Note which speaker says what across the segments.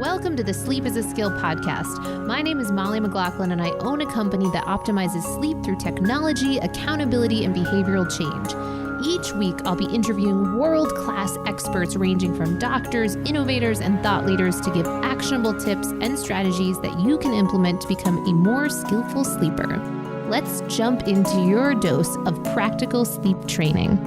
Speaker 1: Welcome to the Sleep is a Skill podcast. My name is Molly McLaughlin, and I own a company that optimizes sleep through technology, accountability, and behavioral change. Each week, I'll be interviewing world-class experts ranging from doctors, innovators, and thought leaders to give actionable tips and strategies that you can implement to become a more skillful sleeper. Let's jump into your dose of practical sleep training.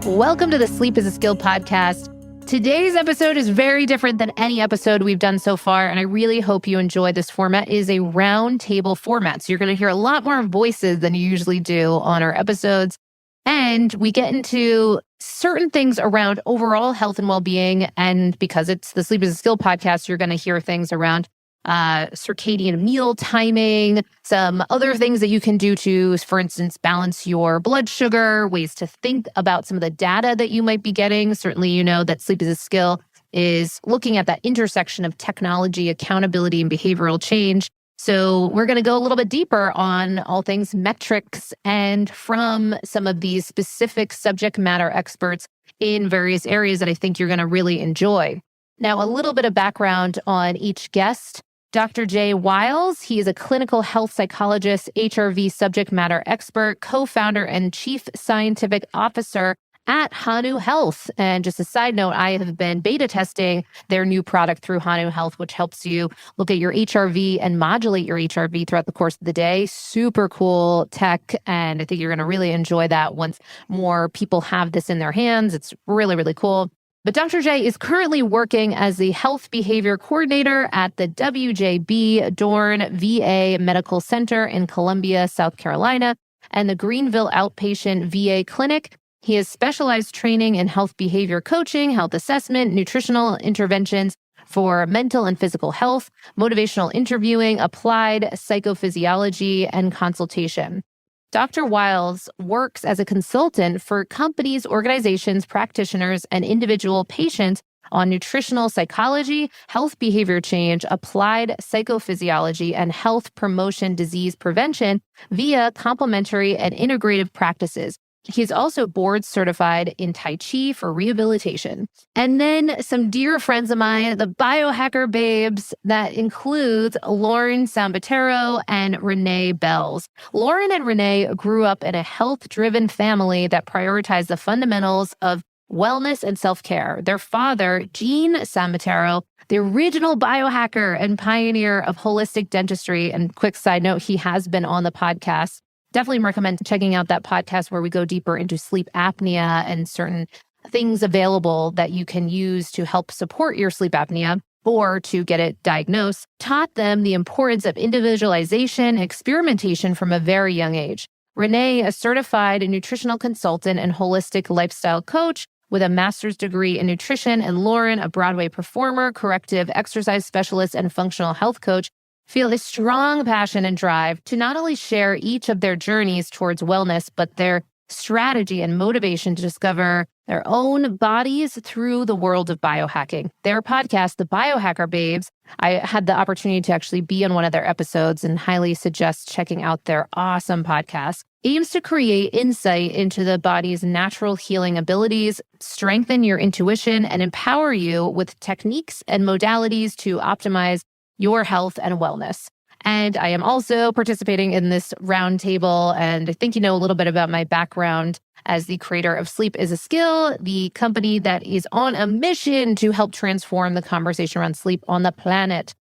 Speaker 1: Welcome to the Sleep is a Skill podcast. Today's episode is very different than any episode we've done so far, and I really hope you enjoy this format. It is a round table format, so you're going to hear a lot more voices than you usually do on our episodes. And we get into certain things around overall health and well-being, and because it's the Sleep is a Skill podcast, you're going to hear things around circadian meal timing, some other things that you can do to, for instance, balance your blood sugar, ways to think about some of the data that you might be getting. Certainly, you know that Sleep is a Skill is looking at that intersection of technology, accountability, and behavioral change. So we're going to go a little bit deeper on all things metrics and from some of these specific subject matter experts in various areas that I think you're going to really enjoy. Now, a little bit of background on each guest. Dr. Jay Wiles, he is a clinical health psychologist, HRV Subject Matter Expert, co-founder and chief scientific officer at Hanu Health. And just a side note, I have been beta testing their new product through Hanu Health, which helps you look at your HRV and modulate your HRV throughout the course of the day. Super cool tech. And I think you're going to really enjoy that once more people have this in their hands. It's really, really cool. But Dr. J is currently working as the health behavior coordinator at the WJB Dorn VA Medical Center in Columbia, South Carolina, and the Greenville Outpatient VA Clinic. He has specialized training in health behavior coaching, health assessment, nutritional interventions for mental and physical health, motivational interviewing, applied psychophysiology, and consultation. Dr. Wiles works as a consultant for companies, organizations, practitioners, and individual patients on nutritional psychology, health behavior change, applied psychophysiology, and health promotion disease prevention via complementary and integrative practices. He's also board certified in Tai Chi for rehabilitation. And then some dear friends of mine, the biohacker babes, that includes Lauren Sambatero and Renee Bells. Lauren and Renee grew up in a health-driven family that prioritized the fundamentals of wellness and self-care. Their father, Gene Sambatero, the original biohacker and pioneer of holistic dentistry, and quick side note, he has been on the podcast. Definitely recommend checking out that podcast where we go deeper into sleep apnea and certain things available that you can use to help support your sleep apnea or to get it diagnosed. Taught them the importance of individualization, experimentation from a very young age. Renee, a certified nutritional consultant and holistic lifestyle coach with a master's degree in nutrition, and Lauren, a Broadway performer, corrective exercise specialist, and functional health coach, feel a strong passion and drive to not only share each of their journeys towards wellness, but their strategy and motivation to discover their own bodies through the world of biohacking. Their podcast, The Biohacker Babes, I had the opportunity to actually be on one of their episodes and highly suggest checking out their awesome podcast, aims to create insight into the body's natural healing abilities, strengthen your intuition, and empower you with techniques and modalities to optimize your health and wellness. And I am also participating in this roundtable, and I think you know a little bit about my background as the creator of Sleep is a Skill, the company that is on a mission to help transform the conversation around sleep on the planet.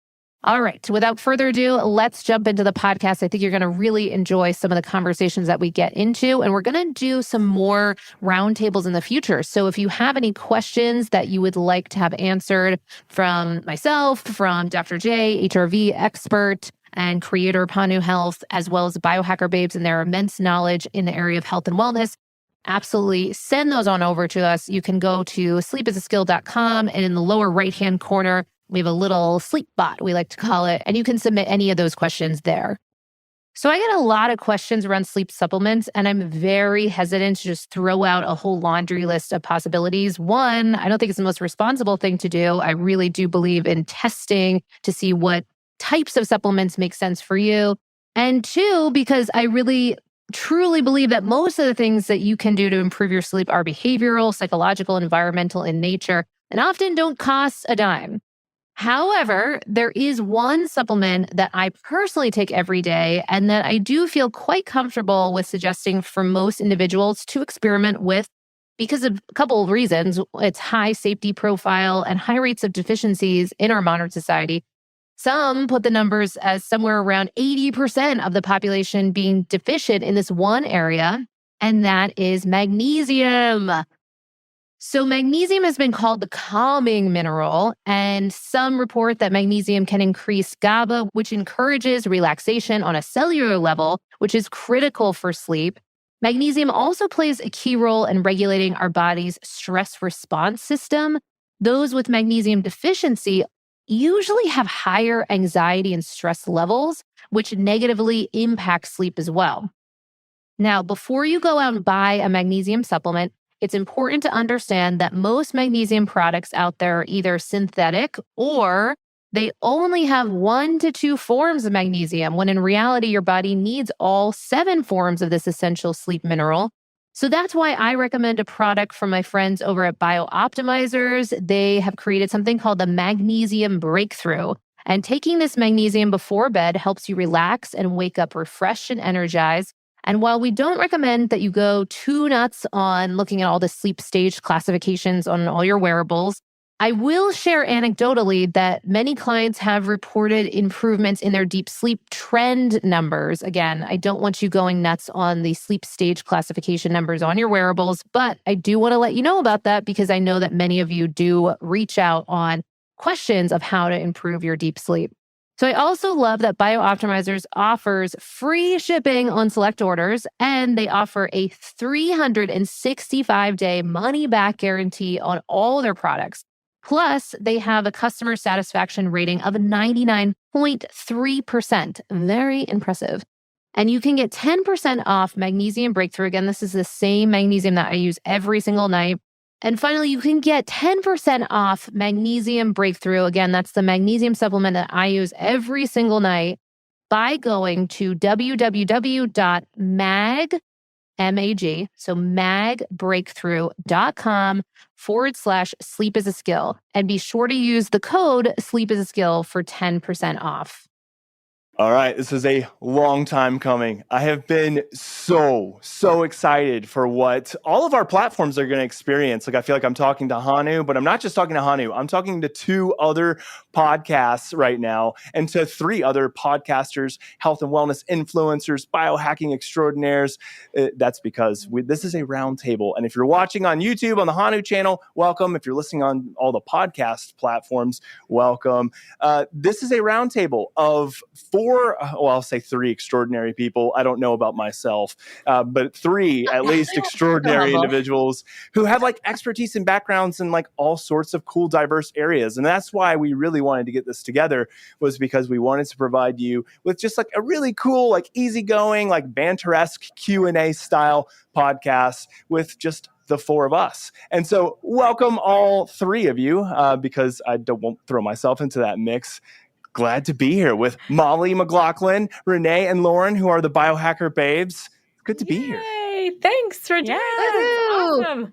Speaker 1: All right, without further ado, let's jump into the podcast. I think you're going to really enjoy some of the conversations that we get into, and we're going to do some more roundtables in the future. So if you have any questions that you would like to have answered from myself, from Dr. J, HRV expert and creator of Hanu Health, as well as the Biohacker Babes and their immense knowledge in the area of health and wellness, absolutely send those on over to us. You can go to sleepisaskill.com, and in the lower right-hand corner, we have a little sleep bot, we like to call it, and you can submit any of those questions there. So I get a lot of questions around sleep supplements, and I'm very hesitant to just throw out a whole laundry list of possibilities. One, I don't think it's the most responsible thing to do. I really do believe in testing to see what types of supplements make sense for you. And two, because I really truly believe that most of the things that you can do to improve your sleep are behavioral, psychological, environmental in nature. and often don't cost a dime. However, there is one supplement that I personally take every day and that I do feel quite comfortable with suggesting for most individuals to experiment with because of a couple of reasons. Its high safety profile and high rates of deficiencies in our modern society. Some put the numbers as somewhere around 80% of the population being deficient in this one area, and that is magnesium. So, magnesium has been called the calming mineral, and some report that magnesium can increase GABA, which encourages relaxation on a cellular level, which is critical for sleep. Magnesium also plays a key role in regulating our body's stress response system. Those with magnesium deficiency usually have higher anxiety and stress levels, which negatively impact sleep as well. Now, before you go out and buy a magnesium supplement, it's important to understand that most magnesium products out there are either synthetic or they only have 1 to 2 forms of magnesium, when in reality, your body needs all 7 forms of this essential sleep mineral. So that's why I recommend a product from my friends over at Biooptimizers. They have created something called the Magnesium Breakthrough. And taking this magnesium before bed helps you relax and wake up refreshed and energized. And while we don't recommend that you go too nuts on looking at all the sleep stage classifications on all your wearables, I will share anecdotally that many clients have reported improvements in their deep sleep trend numbers. Again, I don't want you going nuts on the sleep stage classification numbers on your wearables, but I do want to let you know about that because I know that many of you do reach out on questions of how to improve your deep sleep. So I also love that Biooptimizers offers free shipping on select orders, and they offer a 365-day money-back guarantee on all their products. Plus, they have a customer satisfaction rating of 99.3%. Very impressive. And you can get 10% off Magnesium Breakthrough. Again, this is the same magnesium that I use every single night. And finally, you can get 10% off Magnesium Breakthrough. Again, that's the magnesium supplement that I use every single night by going to magbreakthrough.com/sleep is a skill. And be sure to use the code sleep is a skill for 10% off.
Speaker 2: All right, this is a long time coming. I have been so excited for what all of our platforms are going to experience. Like, I feel like I'm talking to Hanu, but I'm not just talking to Hanu. I'm talking to 2 other podcasts right now and to 3 other podcasters, health and wellness influencers, biohacking extraordinaires. That's because this is a roundtable. And if you're watching on YouTube on the Hanu channel, welcome. If you're listening on all the podcast platforms, welcome. This is a roundtable of 4, well, I'll say 3 extraordinary people. I don't know about myself, but 3 at least extraordinary individuals who have like expertise and backgrounds in like all sorts of cool, diverse areas. And that's why we really wanted to get this together, was because we wanted to provide you with just like a really cool, like easygoing, like banter-esque Q&A style podcast with just the 4 of us. And so welcome all 3 of you, because I won't throw myself into that mix. Glad to be here with Molly McLaughlin, Renee, and Lauren, who are the Biohacker Babes. Good to be here.
Speaker 3: Yay! Thanks for joining us. Awesome.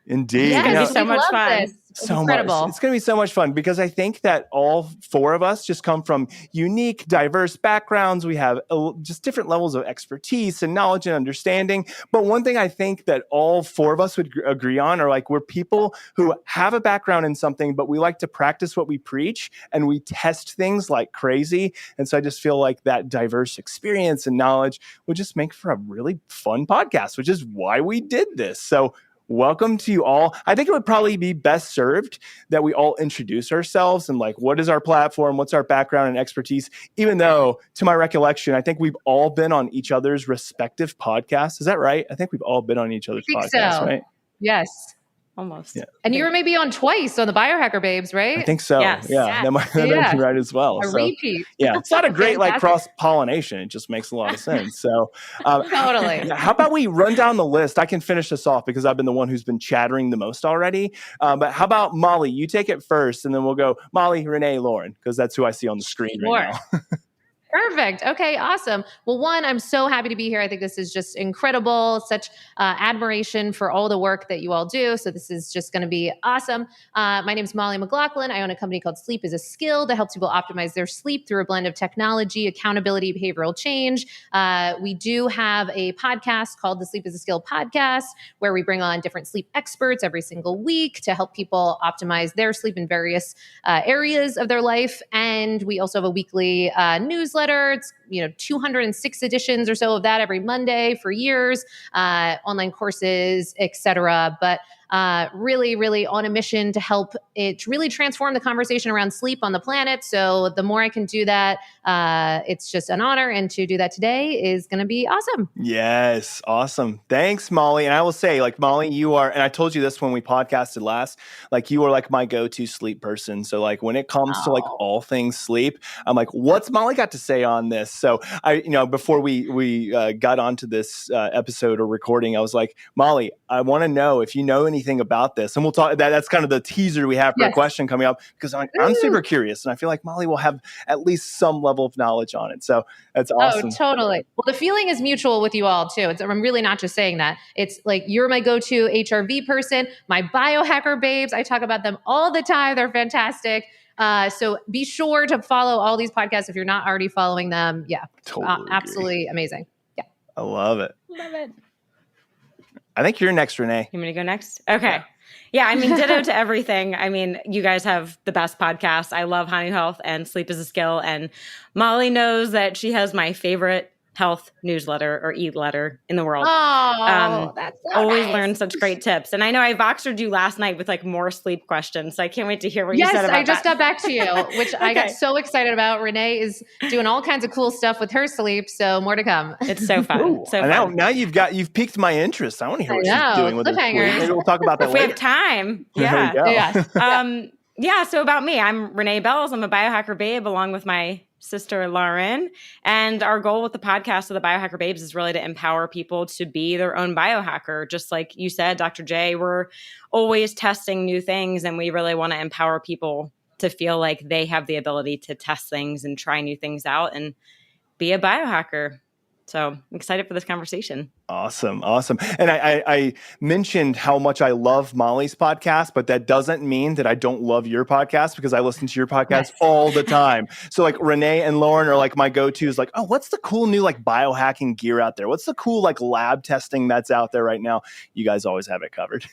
Speaker 2: Indeed.
Speaker 3: It's going to be so much fun.
Speaker 2: So
Speaker 1: incredible.
Speaker 2: much. It's going to be so much fun because I think that all 4 of us just come from unique, diverse backgrounds. We have just different levels of expertise and knowledge and understanding. But one thing I think that all 4 of us would agree on are like, we're people who have a background in something, but we like to practice what we preach and we test things like crazy. And so I just feel like that diverse experience and knowledge would just make for a really fun podcast, which is why we did this. So welcome to you all. I think it would probably be best served that we all introduce ourselves and like, what is our platform? What's our background and expertise? Even though, to my recollection, I think we've all been on each other's respective podcasts. Is that right? I think we've all been on each other's podcasts, right?
Speaker 1: Yes.
Speaker 3: Almost.
Speaker 2: Yeah.
Speaker 1: And you were maybe on twice on the Biohacker Babes, right?
Speaker 2: I think so.
Speaker 3: Yes.
Speaker 2: Yeah, that might be right as well.
Speaker 1: A repeat.
Speaker 2: Yeah, it's not a great like cross-pollination. It just makes a lot of sense. So
Speaker 1: Totally.
Speaker 2: How about we run down the list? I can finish this off because I've been the one who's been chattering the most already. But how about Molly? You take it first, and then we'll go Molly, Renee, Lauren, because that's who I see on the screen right now.
Speaker 1: Perfect. Okay, awesome. Well, one, I'm so happy to be here. I think this is just incredible. Such admiration for all the work that you all do. So this is just going to be awesome. My name is Molly McLaughlin. I own a company called Sleep is a Skill that helps people optimize their sleep through a blend of technology, accountability, behavioral change. We do have a podcast called the Sleep is a Skill podcast, where we bring on different sleep experts every single week to help people optimize their sleep in various areas of their life. And we also have a weekly newsletter. It's 206 editions or so of that every Monday for years, online courses, etc. But really, really on a mission to help it really transform the conversation around sleep on the planet. So the more I can do that, it's just an honor. And to do that today is going to be awesome.
Speaker 2: Yes. Awesome. Thanks, Molly. And I will say, like, Molly, you are, and I told you this when we podcasted last, like, you are like my go-to sleep person. So like when it comes to like all things sleep, I'm like, what's Molly got to say on this? So before we got onto this episode or recording, I was like, Molly, I want to know if you know anything about this, and we'll talk. That's kind of the teaser we have for a question coming up, because I'm super curious, and I feel like Molly will have at least some level of knowledge on it. So that's awesome.
Speaker 1: Oh, totally. Well, the feeling is mutual with you all too. I'm really not just saying that. It's like you're my go-to HRV person, my biohacker babes. I talk about them all the time. They're fantastic. So be sure to follow all these podcasts if you're not already following them. Yeah,
Speaker 2: totally
Speaker 1: absolutely amazing. Yeah,
Speaker 2: I love it.
Speaker 3: Love it.
Speaker 2: I think you're next, Renee.
Speaker 3: You want me to go next? Okay. Yeah, I mean, ditto to everything. I mean, you guys have the best podcast. I love Hanu Health and Sleep is a Skill. And Molly knows that she has my favorite health newsletter or e-letter in the world.
Speaker 1: Oh, that's so
Speaker 3: always
Speaker 1: nice.
Speaker 3: Learn such great tips. And I know I voxered you last night with like more sleep questions. So I can't wait to hear what you said about that.
Speaker 1: Yes, I just got back to you, which I got so excited about. Renee is doing all kinds of cool stuff with her sleep. So more to come.
Speaker 3: It's so fun.
Speaker 2: Ooh,
Speaker 3: so fun.
Speaker 2: Now you've piqued my interest. I want to hear what she's doing with her sleep. Maybe we'll talk about that
Speaker 3: if
Speaker 2: later.
Speaker 3: we have time. Yeah. So about me, I'm Renee Bells. I'm a biohacker babe along with my sister Lauren. And our goal with the podcast of the Biohacker Babes is really to empower people to be their own biohacker. Just like you said, Dr. J, we're always testing new things, and we really want to empower people to feel like they have the ability to test things and try new things out and be a biohacker. So I'm excited for this conversation.
Speaker 2: Awesome. And I mentioned how much I love Molly's podcast, but that doesn't mean that I don't love your podcast, because I listen to your podcast all the time. So like Renee and Lauren are like my go-tos, like, oh, what's the cool new like biohacking gear out there? What's the cool like lab testing that's out there right now? You guys always have it covered.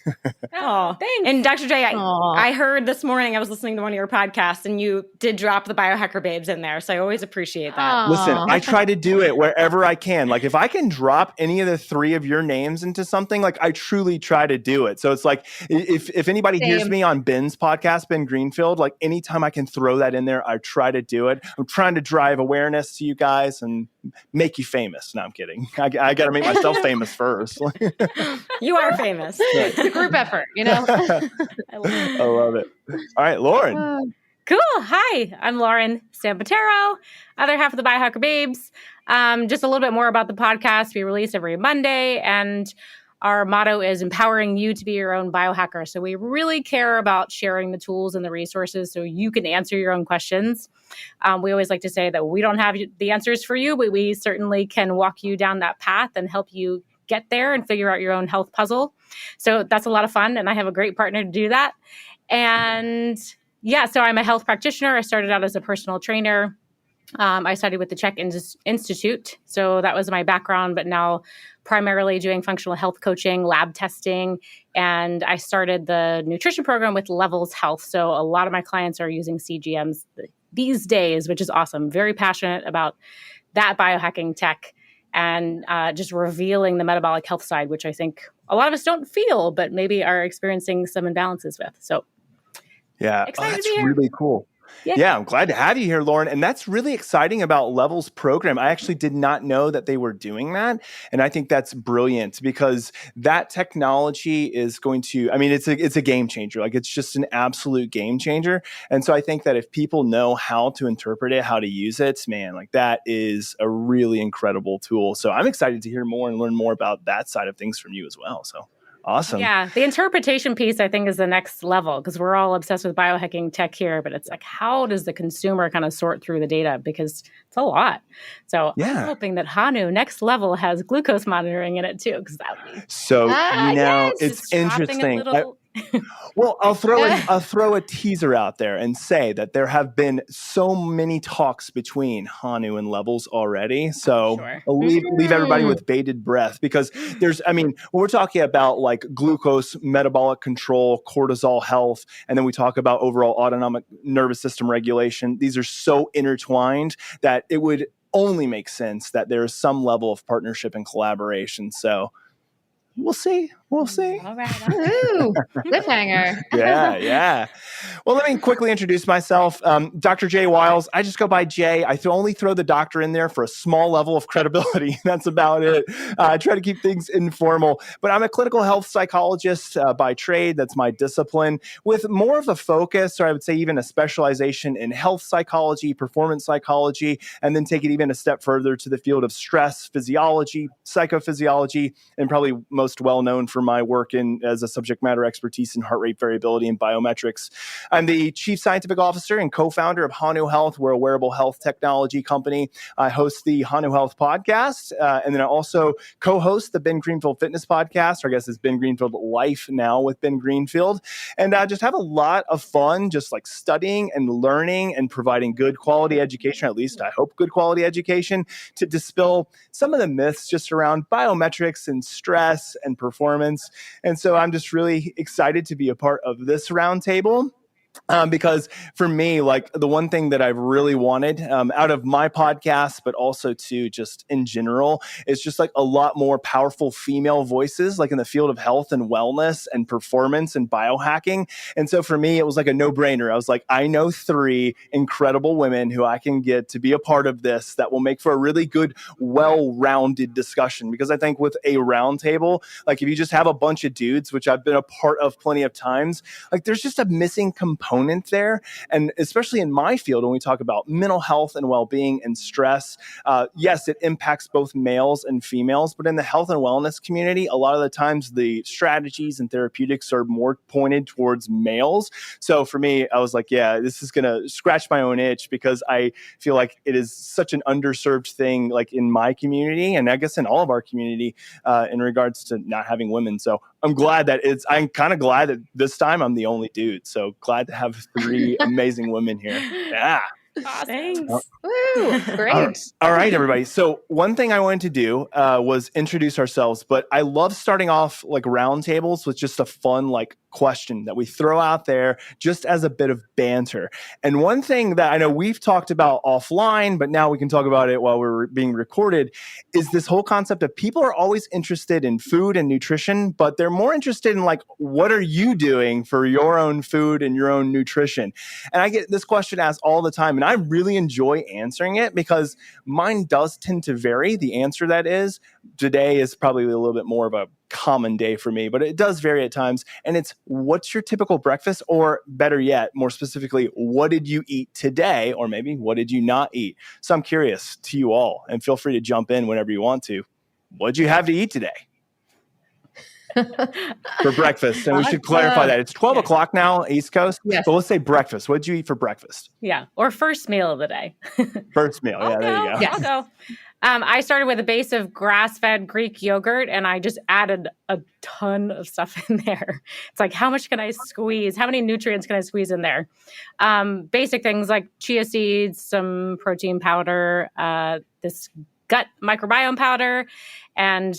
Speaker 3: Oh, thanks. And Dr. J, I heard this morning, I was listening to one of your podcasts, and you did drop the Biohacker Babes in there. So I always appreciate that.
Speaker 2: Listen, I try to do it wherever I can. Like if I can drop any of the three of your names into something, like I truly try to do it. So it's like if anybody hears me on Ben's podcast, Ben Greenfield, like anytime I can throw that in there, I try to do it. I'm trying to drive awareness to you guys and make you famous. No, I'm kidding. I got to make myself famous first.
Speaker 3: You are famous.
Speaker 1: It's a group effort,
Speaker 2: I love it. All right, Lauren.
Speaker 3: Cool. Hi, I'm Lauren Sambatero, other half of the Biohacker Babes. Just a little bit more about the podcast. We release every Monday, and our motto is empowering you to be your own biohacker. So we really care about sharing the tools and the resources so you can answer your own questions. We always like to say that we don't have the answers for you, but we certainly can walk you down that path and help you get there and figure out your own health puzzle. So that's a lot of fun, and I have a great partner to do that. And yeah, so I'm a health practitioner. I started out as a personal trainer. I studied with the Czech Institute. So that was my background, but now primarily doing functional health coaching, lab testing. And I started the nutrition program with Levels Health. So a lot of my clients are using CGMs these days, which is awesome. Very passionate about that biohacking tech and just revealing the metabolic health side, which I think a lot of us don't feel, but maybe are experiencing some imbalances with. So
Speaker 2: yeah, that's really cool. Yeah, I'm glad to have you here, Lauren. And that's really exciting about Levels program. I actually did not know that they were doing that. And I think that's brilliant, because that technology is going to, I mean, it's a game changer. Like it's just an absolute game changer. And so I think that if people know how to interpret it, how to use it, man, like that is a really incredible tool. So I'm excited to hear more and learn more about that side of things from you as well. So Awesome.
Speaker 3: Yeah, the interpretation piece, I think, is the next level because we're all obsessed with biohacking tech here, but it's like, how does the consumer kind of sort through the data? Because it's a lot. So I'm
Speaker 2: Yeah.
Speaker 3: hoping that Hanu next level has glucose monitoring in it too, because that would be
Speaker 2: So,
Speaker 1: yes.
Speaker 2: it's
Speaker 3: just dropping a
Speaker 2: interesting.
Speaker 3: little.
Speaker 2: Well, I'll throw a teaser out there and say that there have been so many talks between Hanu and Levels already. So
Speaker 3: Sure.
Speaker 2: I'll leave everybody with bated breath because when we're talking about like glucose, metabolic control, cortisol health, and then we talk about overall autonomic nervous system regulation. These are so intertwined that it would only make sense that there is some level of partnership and collaboration. So we'll see.
Speaker 3: All right.
Speaker 1: Ooh, cliffhanger.
Speaker 2: Yeah. Well, let me quickly introduce myself. Dr. Jay Wiles. I just go by Jay. I only throw the doctor in there for a small level of credibility. That's about it. I try to keep things informal, but I'm a clinical health psychologist by trade. That's my discipline, with more of a focus, or I would say even a specialization in health psychology, performance psychology, and then take it even a step further to the field of stress physiology, psychophysiology, and probably most well known for my work as a subject matter expertise in heart rate variability and biometrics. I'm the chief scientific officer and co-founder of Hanu Health. We're a wearable health technology company. I host the Hanu Health podcast, and then I also co-host the Ben Greenfield Fitness podcast, or I guess it's Ben Greenfield Life now with Ben Greenfield. And I just have a lot of fun just like studying and learning and providing good quality education, at least I hope good quality education, to dispel some of the myths just around biometrics and stress and performance. And so I'm just really excited to be a part of this roundtable. Because for me, like the one thing that I've really wanted out of my podcast, but also to just in general, is just like a lot more powerful female voices, like in the field of health and wellness and performance and biohacking. And so for me, it was like a no-brainer. I was like, I know 3 incredible women who I can get to be a part of this that will make for a really good, well-rounded discussion. Because I think with a roundtable, like if you just have a bunch of dudes, which I've been a part of plenty of times, like there's just a missing component there. And especially in my field, when we talk about mental health and well-being and stress, yes, it impacts both males and females, but in the health and wellness community, a lot of the times the strategies and therapeutics are more pointed towards males. So for me, I was like, yeah, this is going to scratch my own itch because I feel like it is such an underserved thing, like in my community, and I guess in all of our community, in regards to not having women. So I'm kind of glad that this time I'm the only dude. So glad to have 3 amazing women here. Yeah.
Speaker 3: Awesome. Thanks.
Speaker 1: Woo, great.
Speaker 2: All right, everybody. So one thing I wanted to do was introduce ourselves, but I love starting off like roundtables with just a fun like question that we throw out there just as a bit of banter. And one thing that I know we've talked about offline, but now we can talk about it while we're being recorded, is this whole concept of people are always interested in food and nutrition, but they're more interested in like, what are you doing for your own food and your own nutrition? And I get this question asked all the time, and I really enjoy answering it because mine does tend to vary. The answer that is, today is probably a little bit more of a common day for me, but it does vary at times. And it's, what's your typical breakfast? Or better yet, more specifically, what did you eat today? Or maybe what did you not eat? So I'm curious to you all, and feel free to jump in whenever you want to. What did you have to eat today for breakfast? And we should clarify that it's 12 o'clock now, East Coast.
Speaker 1: Yes.
Speaker 2: So let's say breakfast. What did you eat for breakfast?
Speaker 3: Yeah. Or first meal of the day.
Speaker 2: First meal. Yeah, there you go.
Speaker 1: Yes.
Speaker 3: I'll go. I started with a base of grass-fed Greek yogurt, and I just added a ton of stuff in there. It's like, how much can I squeeze? How many nutrients can I squeeze in there? Basic things like chia seeds, some protein powder, this gut microbiome powder, and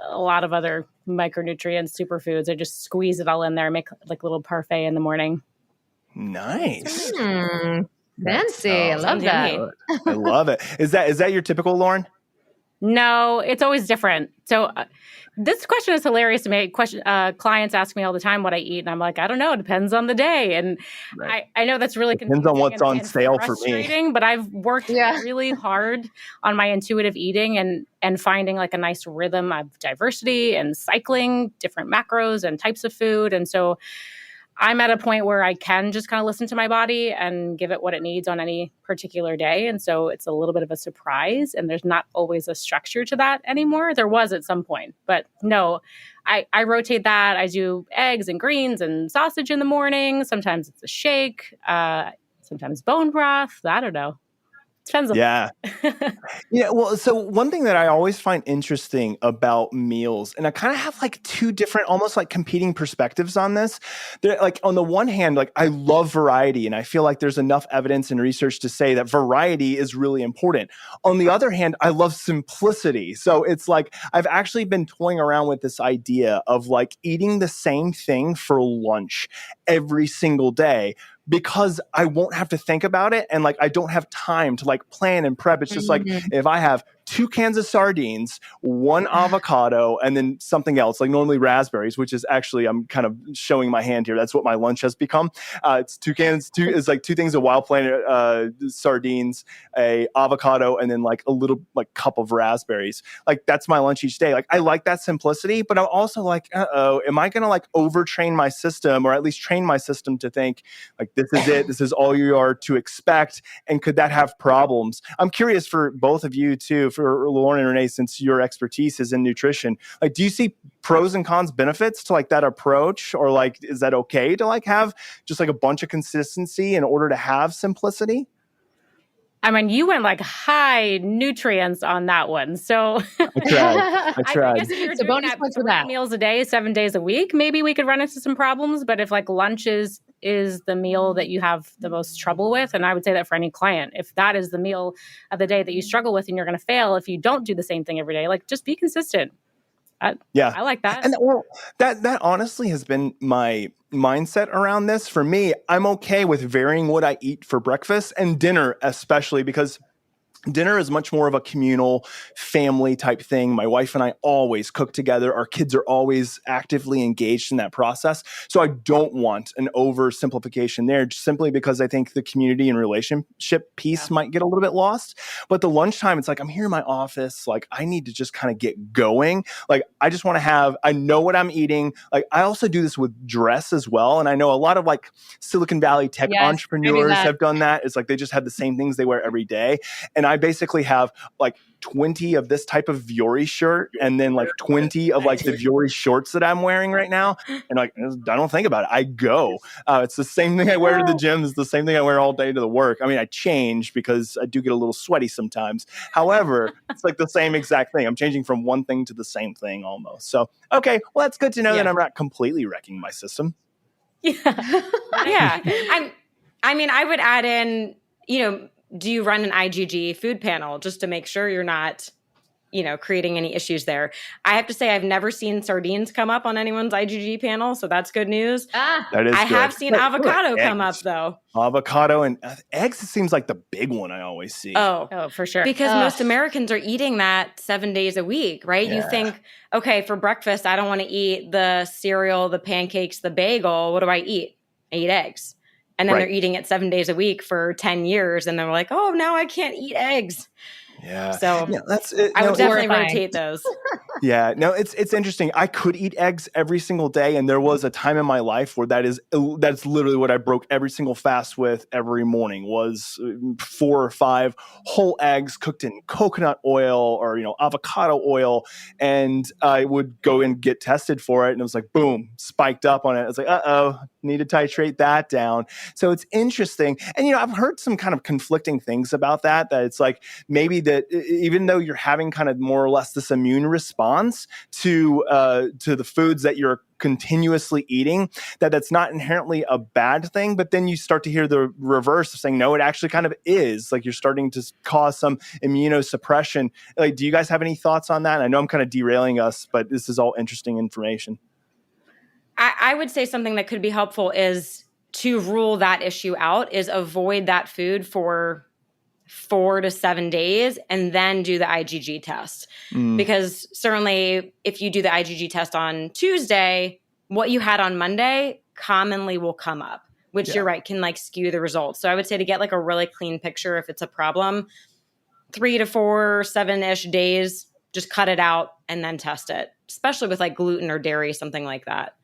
Speaker 3: a lot of other micronutrients, superfoods. I just squeeze it all in there, make like a little parfait in the morning.
Speaker 2: Nice.
Speaker 1: Fancy. I love that.
Speaker 3: yummy.
Speaker 2: I love it. Is that your typical, Lauren?
Speaker 3: No, it's always different. So this question is hilarious to me. Clients ask me all the time what I eat, and I'm like, I don't know. It depends on the day. And
Speaker 2: Right.
Speaker 3: I know that's really
Speaker 2: Depends on what's on sale for me.
Speaker 3: frustrating, but I've worked really hard on my intuitive eating and finding like a nice rhythm of diversity and cycling different macros and types of food. And so I'm at a point where I can just kind of listen to my body and give it what it needs on any particular day. And so it's a little bit of a surprise, and there's not always a structure to that anymore. There was at some point, but no, I rotate that. I do eggs and greens and sausage in the morning. Sometimes it's a shake. Sometimes bone broth. I don't know. Depends on.
Speaker 2: Yeah. Yeah, well, so one thing that I always find interesting about meals, and I kind of have like two different, almost like competing perspectives on this. They're like, on the one hand, like I love variety, and I feel like there's enough evidence and research to say that variety is really important. On the other hand, I love simplicity. So it's like I've actually been toying around with this idea of like eating the same thing for lunch every single day, because I won't have to think about it, and like I don't have time to like plan and prep. It's just like if I have 2 cans of sardines, 1 avocado, and then something else, like normally raspberries, which is actually, I'm kind of showing my hand here. That's what my lunch has become. It's 2 cans, it's like 2 things of Wild Planet sardines, a avocado, and then like a little like cup of raspberries. Like that's my lunch each day. Like I like that simplicity, but I'm also like, am I going to like overtrain my system, or at least train my system to think like this is it, this is all you are to expect, and could that have problems? I'm curious for both of you too, for Lauren and Renee, since your expertise is in nutrition. Like, do you see pros and cons benefits to like that approach, or like is that okay to like have just like a bunch of consistency in order to have simplicity?
Speaker 3: I mean, you went like high nutrients on that one. So
Speaker 2: I tried.
Speaker 3: I guess if you're
Speaker 1: So
Speaker 3: doing
Speaker 1: bonus
Speaker 3: that
Speaker 1: points for
Speaker 3: 3
Speaker 1: that.
Speaker 3: meals a day, 7 days a week, maybe we could run into some problems. But if like lunch is the meal that you have the most trouble with, and I would say that for any client, if that is the meal of the day that you struggle with and you're going to fail if you don't do the same thing every day, like just be consistent. I like that.
Speaker 2: And well, that honestly has been my mindset around this. For me, I'm okay with varying what I eat for breakfast and dinner, especially because dinner is much more of a communal family type thing. My wife and I always cook together. Our kids are always actively engaged in that process. So I don't want an oversimplification there, just simply because I think the community and relationship piece might get a little bit lost. But the lunchtime, it's like, I'm here in my office. Like I need to just kind of get going. Like I just want to I know what I'm eating. Like I also do this with dress as well. And I know a lot of like Silicon Valley tech entrepreneurs have done that. It's like they just have the same things they wear every day. And I basically have like 20 of this type of Viore shirt, and then like 20 of like the Viore shorts that I'm wearing right now. And like, I don't think about it. I go. It's the same thing I wear to the gym. It's the same thing I wear all day to the work. I mean, I change because I do get a little sweaty sometimes. However, it's like the same exact thing. I'm changing from one thing to the same thing almost. So, okay, well, that's good to know that I'm not completely wrecking my system.
Speaker 4: Yeah. I mean, I would add in, do you run an IgG food panel just to make sure you're not, creating any issues there? I have to say, I've never seen sardines come up on anyone's IgG panel, so that's good news.
Speaker 2: That is
Speaker 4: I
Speaker 2: good.
Speaker 4: have seen avocado come up, though.
Speaker 2: Avocado and eggs seems like the big one I always see.
Speaker 4: Oh,
Speaker 3: for sure.
Speaker 4: Because most Americans are eating that 7 days a week, right?
Speaker 2: Yeah.
Speaker 4: You think, okay, for breakfast, I don't want to eat the cereal, the pancakes, the bagel. What do I eat? I eat eggs. And then they're eating it 7 days a week for 10 years. And they're like, oh, now I can't eat eggs.
Speaker 2: Yeah.
Speaker 4: So
Speaker 2: that's it.
Speaker 4: I would definitely rotate those.
Speaker 2: Yeah, no, it's interesting. I could eat eggs every single day, and there was a time in my life where that's literally what I broke every single fast with every morning was 4 or 5 whole eggs cooked in coconut oil or avocado oil, and I would go and get tested for it, and it was like boom, spiked up on it. I was like, need to titrate that down. So it's interesting, and I've heard some kind of conflicting things about that it's like maybe that even though you're having kind of more or less this immune response to the foods that you're continuously eating, that's not inherently a bad thing. But then you start to hear the reverse of saying, no, it actually kind of is. Like you're starting to cause some immunosuppression. Like, do you guys have any thoughts on that? I know I'm kind of derailing us, but this is all interesting information.
Speaker 4: I would say something that could be helpful is to rule that issue out, is avoid that food for 4 to 7 days and then do the IgG test. Because certainly if you do the IgG test on Tuesday, what you had on Monday commonly will come up, which you're right, can like skew the results. So I would say to get like a really clean picture if it's a problem, 3 to 4, 7-ish days, just cut it out and then test it, especially with like gluten or dairy, something like that.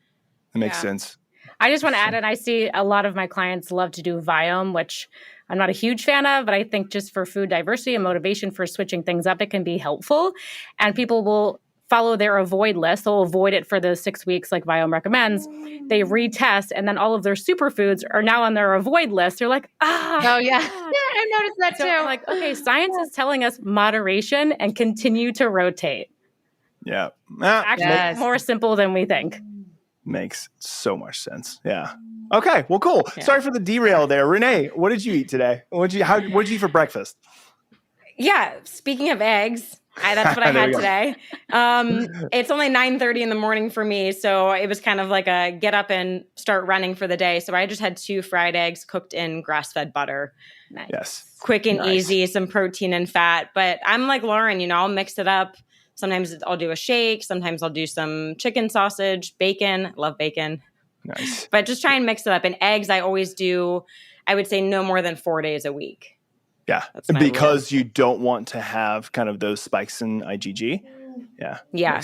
Speaker 2: That makes sense.
Speaker 3: I just want to add, and I see a lot of my clients love to do Viome, which I'm not a huge fan of, but I think just for food diversity and motivation for switching things up, it can be helpful. And people will follow their avoid list. They'll avoid it for the 6 weeks like Viome recommends. They retest, and then all of their superfoods are now on their avoid list. They're like,
Speaker 1: Oh, yeah. Yeah, I noticed that
Speaker 3: so
Speaker 1: too.
Speaker 3: I'm like, okay, science is telling us moderation and continue to rotate.
Speaker 2: Yeah.
Speaker 3: Actually, more simple than we think.
Speaker 2: Makes so much sense. Yeah. Okay. Well, cool. Yeah. Sorry for the derail there. Renee, what did you eat today? What did you eat for breakfast?
Speaker 4: Yeah. Speaking of eggs, that's what I had today. It's only 9:30 in the morning for me. So it was kind of like a get up and start running for the day. So I just had 2 fried eggs cooked in grass-fed butter.
Speaker 3: Nice.
Speaker 2: Yes.
Speaker 4: Quick and easy, some protein and fat. But I'm like Lauren, I'll mix it up. Sometimes I'll do a shake. Sometimes I'll do some chicken sausage, bacon. Love bacon.
Speaker 2: Nice.
Speaker 4: But just try and mix it up. And eggs, I always do, I would say no more than 4 days a week.
Speaker 2: Yeah. Because you don't want to have kind of those spikes in IgG. Yeah.
Speaker 4: Yeah.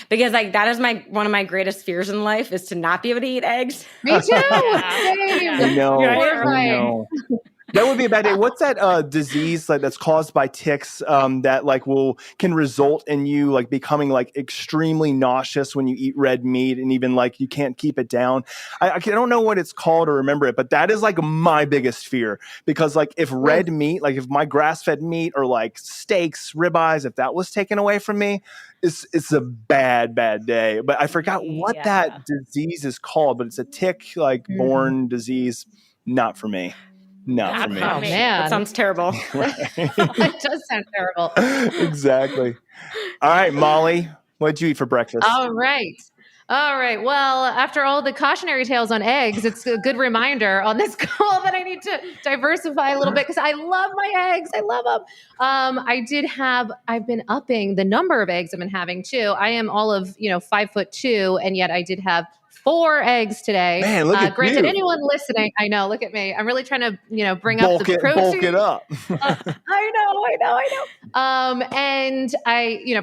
Speaker 4: Because that is one of my greatest fears in life is to not be able to eat eggs.
Speaker 1: Me too.
Speaker 2: I know. That would be a bad day. What's that disease that's caused by ticks that can result in you becoming extremely nauseous when you eat red meat and even you can't keep it down? I don't know what it's called or remember it, but that is my biggest fear because if red meat, if my grass-fed meat or steaks, ribeyes, if that was taken away from me, it's a bad day. But I forgot what that disease is called, but it's a tick born disease. Not for me. Not for me.
Speaker 1: Oh, man.
Speaker 4: That sounds terrible.
Speaker 1: It does sound terrible.
Speaker 2: Exactly. All right, Molly, what did you eat for breakfast?
Speaker 1: All right. Well, after all the cautionary tales on eggs, it's a good reminder on this call that I need to diversify a little bit because I love my eggs. I love them. I've been upping the number of eggs I've been having too. I am all of, 5'2", and yet I did have 4 eggs today.
Speaker 2: Man, look at
Speaker 1: granted,
Speaker 2: you.
Speaker 1: Anyone listening, I know, look at me. I'm really trying to, bring up the protein.
Speaker 2: Bulk it up.
Speaker 1: I know. And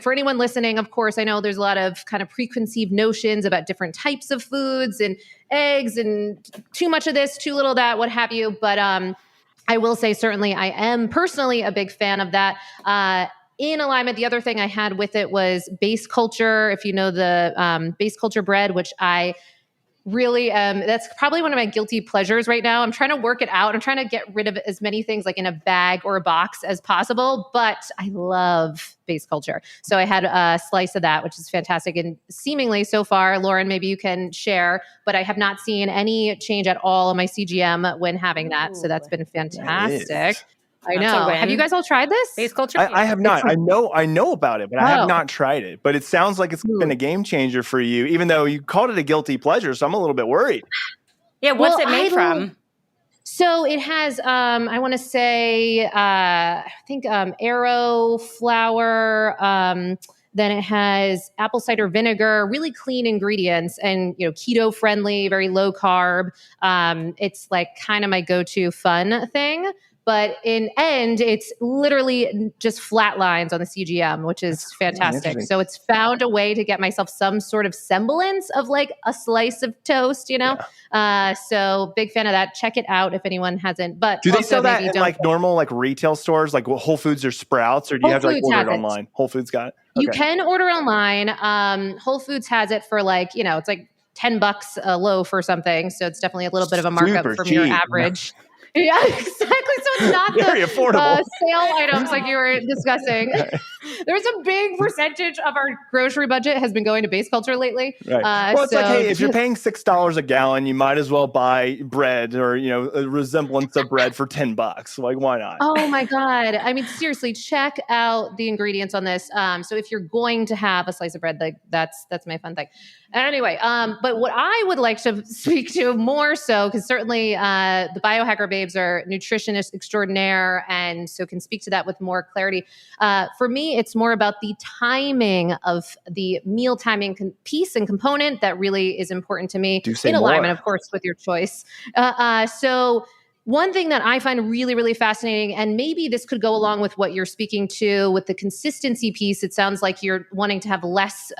Speaker 1: for anyone listening, of course, I know there's a lot of kind of preconceived notions about different types of foods and eggs and too much of this, too little of that, what have you. But I will say certainly I am personally a big fan of that. In alignment, the other thing I had with it was base culture. If you know the base culture bread, which I really, that's probably one of my guilty pleasures right now. I'm trying to work it out. I'm trying to get rid of as many things in a bag or a box as possible, but I love base culture. So I had a slice of that, which is fantastic. And seemingly so far, Lauren, maybe you can share, but I have not seen any change at all in my CGM when having that. So that's been fantastic. I know. Have you guys all tried this?
Speaker 3: Base culture?
Speaker 2: I have not. I know about it, but I have not tried it. But it sounds like it's been a game changer for you, even though you called it a guilty pleasure. So I'm a little bit worried.
Speaker 4: Yeah. What's it made from?
Speaker 1: So it has, I want to say, I think arrow flour. Then it has apple cider vinegar, really clean ingredients and, keto friendly, very low carb. It's kind of my go-to fun thing. But in end, it's literally just flat lines on the CGM, which is fantastic. So it's found a way to get myself some sort of semblance of a slice of toast, So big fan of that. Check it out if anyone hasn't. But
Speaker 2: do they sell that in normal retail stores, like Whole Foods or Sprouts, or do you have to order it online? Whole Foods got it? Okay.
Speaker 1: You can order online. Whole Foods has it for it's $10 a loaf or something. So it's definitely a little bit of a markup from your average. Yeah, exactly. So it's not
Speaker 2: very affordable
Speaker 1: sale items like you were discussing. There's a big percentage of our grocery budget has been going to base culture lately.
Speaker 2: Right. Well, it's hey, if you're paying $6 a gallon, you might as well buy bread or a resemblance of bread for $10. Why not?
Speaker 1: Oh my God! I mean, seriously, check out the ingredients on this. So if you're going to have a slice of bread, that's my fun thing. Anyway, but what I would like to speak to more so, because certainly the biohacker babes are nutritionists extraordinaire, and so can speak to that with more clarity. For me, it's more about the timing of the meal timing piece and component that really is important to me in alignment, of course, with your choice. So one thing that I find really, really fascinating, and maybe this could go along with what you're speaking to with the consistency piece, it sounds like you're wanting to have less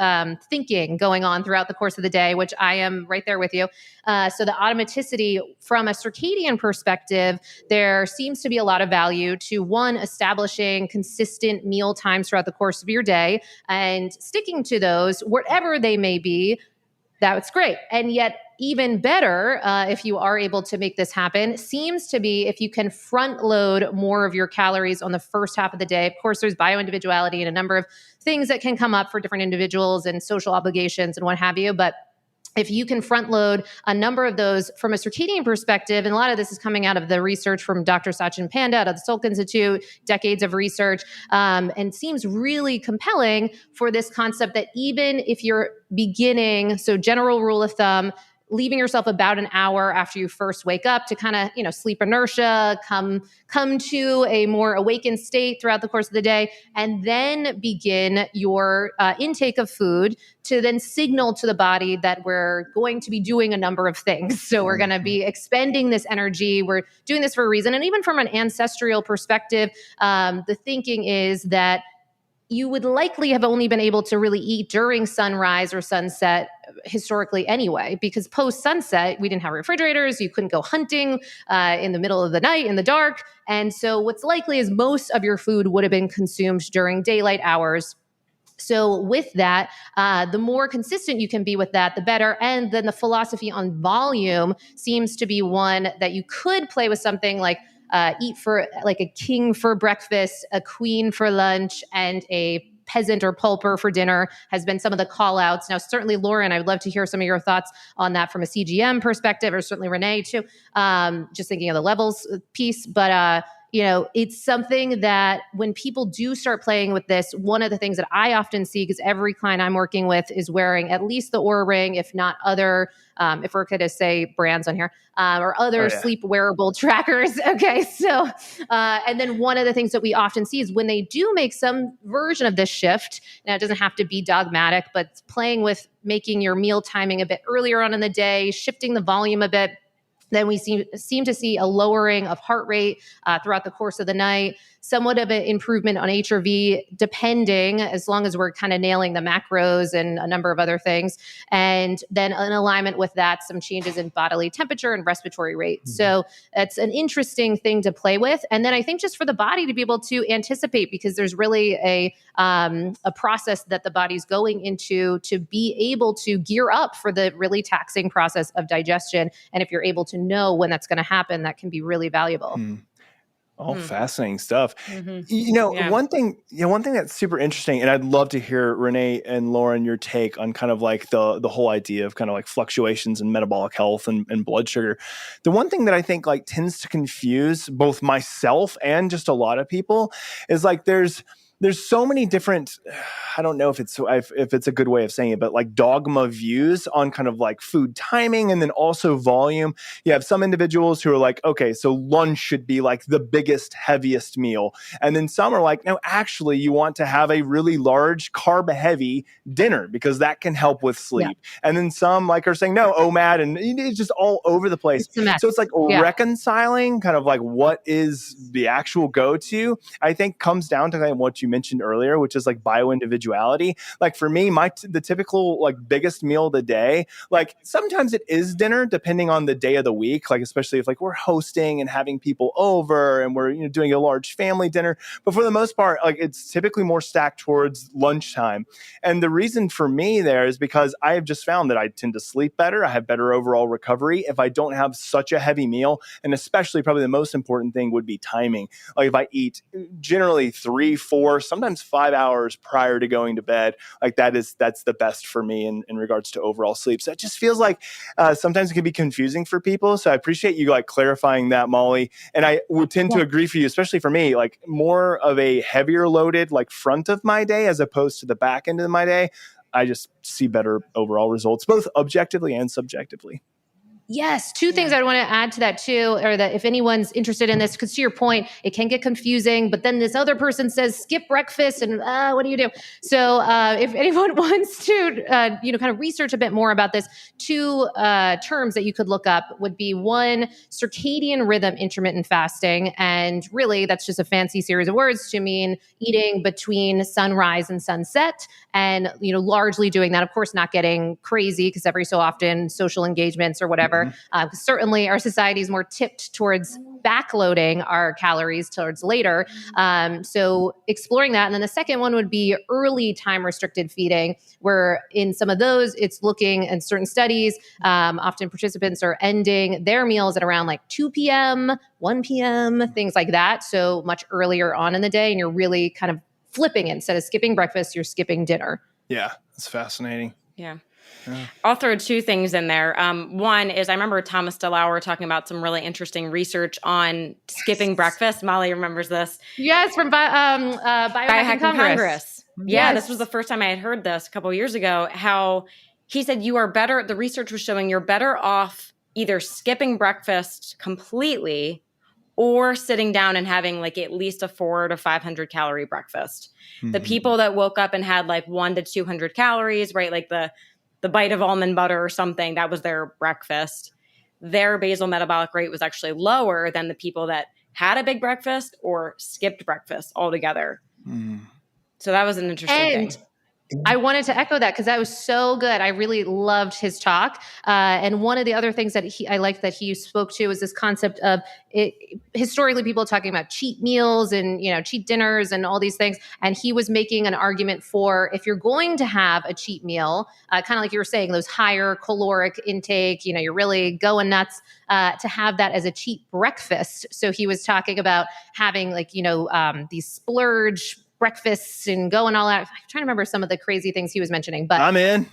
Speaker 1: thinking going on throughout the course of the day, which I am right there with you. So the automaticity from a circadian perspective, there seems to be a lot of value to one, establishing consistent meal times throughout the course of your day and sticking to those, whatever they may be. That's great. And yet, even better, if you are able to make this happen, seems to be if you can front load more of your calories on the first half of the day. Of course, there's bio-individuality and a number of things that can come up for different individuals and social obligations and what have you. But if you can front load a number of those from a circadian perspective, and a lot of this is coming out of the research from Dr. Sachin Panda out of the Salk Institute, decades of research, and seems really compelling for this concept that even if you're beginning, so general rule of thumb, leaving yourself about an hour after you first wake up to kind of, sleep inertia, come to a more awakened state throughout the course of the day, and then begin your intake of food to then signal to the body that we're going to be doing a number of things. So we're going to be expending this energy. We're doing this for a reason. And even from an ancestral perspective, the thinking is that you would likely have only been able to really eat during sunrise or sunset historically anyway, because post sunset, we didn't have refrigerators. You couldn't go hunting in the middle of the night in the dark. And so what's likely is most of your food would have been consumed during daylight hours. So with that, the more consistent you can be with that, the better. And then the philosophy on volume seems to be one that you could play with something like eat for like a king for breakfast, a queen for lunch, and a peasant or pulper for dinner has been some of the call outs. Now, certainly, Lauren, I would love to hear some of your thoughts on that from a CGM perspective, or certainly Renee too, just thinking of the levels piece. But it's something that when people do start playing with this, one of the things that I often see, because every client I'm working with is wearing at least the Oura Ring, if not other, if we're going to say brands on here, or other sleep wearable trackers. Okay. So, and then one of the things that we often see is when they do make some version of this shift, now it doesn't have to be dogmatic, but playing with making your meal timing a bit earlier on in the day, shifting the volume a bit, then we seem to see a lowering of heart rate throughout the course of the night, somewhat of an improvement on HRV, depending, as long as we're kind of nailing the macros and a number of other things. And then in alignment with that, some changes in bodily temperature and respiratory rate. Mm-hmm. So that's an interesting thing to play with. And then I think just for the body to be able to anticipate, because there's really a process that the body's going into to be able to gear up for the really taxing process of digestion. And if you're able to know when that's going to happen, that can be really valuable.
Speaker 2: Mm. Fascinating stuff. Mm-hmm. One thing that's super interesting, and I'd love to hear Renee and Lauren, your take on kind of like the whole idea of kind of like fluctuations in metabolic health and blood sugar. The one thing that I think like tends to confuse both myself and just a lot of people is like there's so many different, I don't know if it's a good way of saying it, but like dogma views on kind of like food timing and then also volume. You have some individuals who are like, okay, so lunch should be like the biggest, heaviest meal. And then some are like, no, actually you want to have a really large carb heavy dinner because that can help with sleep. Yeah. And then some like are saying, no, OMAD, and it's just all over the place. So it's like reconciling kind of like what is the actual go-to, I think comes down to kind of what you mentioned earlier, which is like bio-individuality. Like for me, the typical like biggest meal of the day, like sometimes it is dinner depending on the day of the week, like especially if like we're hosting and having people over and we're doing a large family dinner. But for the most part, like it's typically more stacked towards lunchtime. And the reason for me there is because I have just found that I tend to sleep better. I have better overall recovery if I don't have such a heavy meal. And especially probably the most important thing would be timing. Like if I eat generally 3, 4, sometimes 5 hours prior to going to bed, like that's the best for me in regards to overall sleep. So it just feels like sometimes it can be confusing for people. So I appreciate you like clarifying that, Molly. And I would tend to agree for you, especially for me, like more of a heavier loaded like front of my day as opposed to the back end of my day. I just see better overall results, both objectively and subjectively.
Speaker 1: Yes, two things I want to add to that too, or that if anyone's interested in this, because to your point, it can get confusing. But then this other person says skip breakfast, and what do you do? So if anyone wants to, kind of research a bit more about this, two terms that you could look up would be one, circadian rhythm intermittent fasting, and really that's just a fancy series of words to mean eating between sunrise and sunset, and largely doing that. Of course, not getting crazy because every so often social engagements or whatever. Certainly, our society is more tipped towards backloading our calories towards later. So exploring that. And then the second one would be early time restricted feeding, where in some of those, it's looking in certain studies, often participants are ending their meals at around like 2 p.m., 1 p.m., things like that. So much earlier on in the day. And you're really kind of flipping it. Instead of skipping breakfast, you're skipping dinner.
Speaker 2: Yeah, that's fascinating.
Speaker 4: Yeah. I'll throw two things in there. One is I remember Thomas DeLauer talking about some really interesting research on skipping breakfast. Molly remembers this.
Speaker 1: Yes, from Biohacking Congress.
Speaker 4: Yeah, this was the first time I had heard this a couple of years ago, how he said you are better, the research was showing you're better off either skipping breakfast completely or sitting down and having like at least a 400 to 500 calorie breakfast. Mm-hmm. The people that woke up and had like 100 to 200 calories, right? Like the bite of almond butter or something, that was their breakfast. Their basal metabolic rate was actually lower than the people that had a big breakfast or skipped breakfast altogether. Mm. So that was an interesting thing.
Speaker 1: I wanted to echo that because that was so good. I really loved his talk. And one of the other things that I liked that he spoke to was this concept of historically people talking about cheat meals and, cheat dinners and all these things. And he was making an argument for if you're going to have a cheat meal, kind of like you were saying, those higher caloric intake, you're really going nuts, to have that as a cheat breakfast. So he was talking about having these splurge breakfasts and going all out. I'm trying to remember some of the crazy things he was mentioning, but
Speaker 2: I'm in.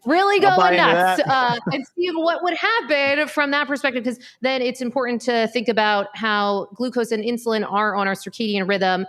Speaker 1: Really going nuts and see what would happen from that perspective. Because then it's important to think about how glucose and insulin are on our circadian rhythm.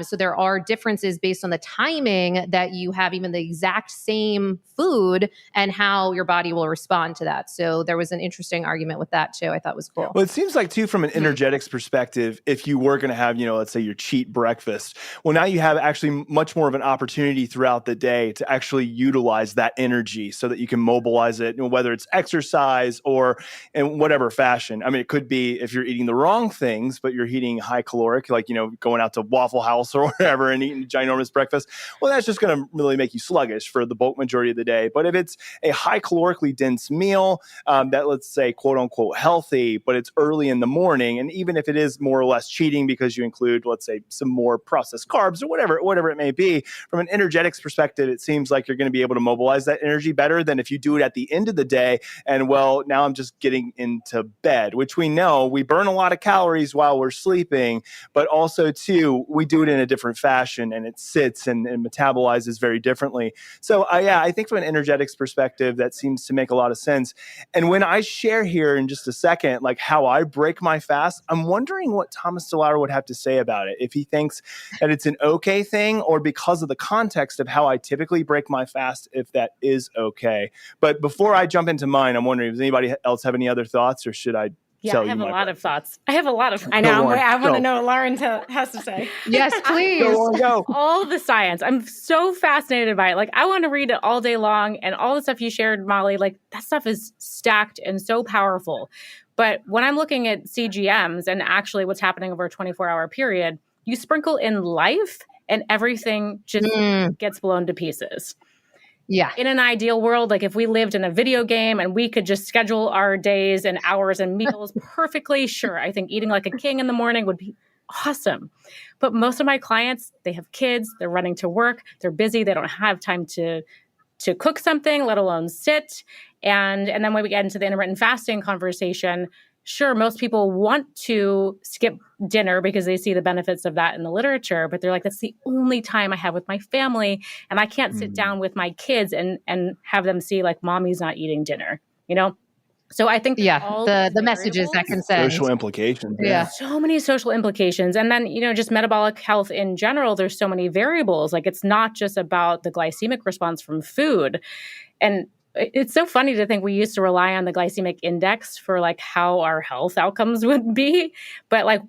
Speaker 1: So there are differences based on the timing that you have even the exact same food and how your body will respond to that. So there was an interesting argument with that too. I thought was cool.
Speaker 2: Well, it seems like too, from an energetics perspective, if you were going to have, let's say your cheat breakfast, well, now you have actually much more of an opportunity throughout the day to actually utilize that energy so that you can mobilize it, whether it's exercise or in whatever fashion. I mean, it could be if you're eating the wrong things, but you're eating high caloric, like, going out to Waffle House or whatever and eating a ginormous breakfast. Well, that's just going to really make you sluggish for the bulk majority of the day. But if it's a high calorically dense meal that, let's say, quote unquote, healthy, but it's early in the morning, and even if it is more or less cheating because you include, let's say, some more processed carbs or whatever it may be, from an energetics perspective, it seems like you're going to be able to mobilize that energy better than if you do it at the end of the day. And well, now I'm just getting into bed, which we know we burn a lot of calories while we're sleeping, but also too, we do it in a different fashion and it sits and metabolizes very differently. So I think from an energetics perspective, that seems to make a lot of sense. And when I share here in just a second, like how I break my fast, I'm wondering what Thomas DeLauer would have to say about it. If he thinks that it's an okay thing, or because of the context of how I typically break my fast, if that is okay. But before I jump into mine, I'm wondering, does anybody else have any other thoughts, or should I tell you?
Speaker 3: I have a lot of thoughts. I know. I want to know what Lauren has to say.
Speaker 1: Yes, please.
Speaker 2: Go.
Speaker 3: All the science. I'm so fascinated by it. Like, I want to read it all day long, and all the stuff you shared, Molly, like that stuff is stacked and so powerful. But when I'm looking at CGMs and actually what's happening over a 24-hour period, you sprinkle in life and everything just gets blown to pieces.
Speaker 1: Yeah.
Speaker 3: In an ideal world, like if we lived in a video game and we could just schedule our days and hours and meals perfectly, sure, I think eating like a king in the morning would be awesome. But most of my clients, they have kids, they're running to work, they're busy, they don't have time to cook something, let alone sit. And then when we get into the intermittent fasting conversation, sure, most people want to skip dinner because they see the benefits of that in the literature, but they're like, that's the only time I have with my family, and I can't sit down with my kids and have them see like mommy's not eating dinner, So I think
Speaker 1: the messages that can send.
Speaker 2: Social implications.
Speaker 1: Yeah.
Speaker 3: So many social implications. And then, just metabolic health in general, there's so many variables. Like it's not just about the glycemic response from food. And it's so funny to think we used to rely on the glycemic index for like how our health outcomes would be, but like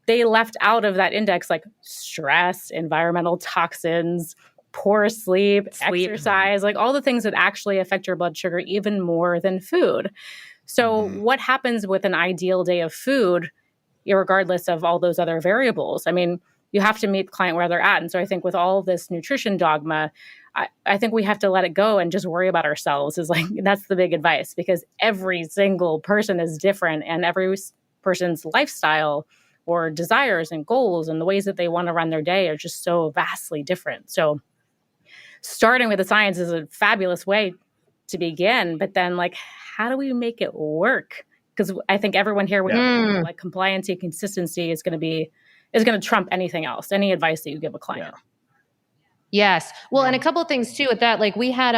Speaker 3: they left out of that index like stress, environmental toxins, poor sleep, exercise, like all the things that actually affect your blood sugar even more than food. So what happens with an ideal day of food, regardless of all those other variables? I mean, you have to meet the client where they're at. And so I think with all this nutrition dogma, I think we have to let it go and just worry about ourselves is like, that's the big advice, because every single person is different and every person's lifestyle or desires and goals and the ways that they want to run their day are just so vastly different. So starting with the science is a fabulous way to begin, but then like, how do we make it work? Because I think everyone here would like compliance and consistency is going to trump anything else, any advice that you give a client.
Speaker 2: Yeah.
Speaker 1: Yes. Well, and a couple of things too with that, like we had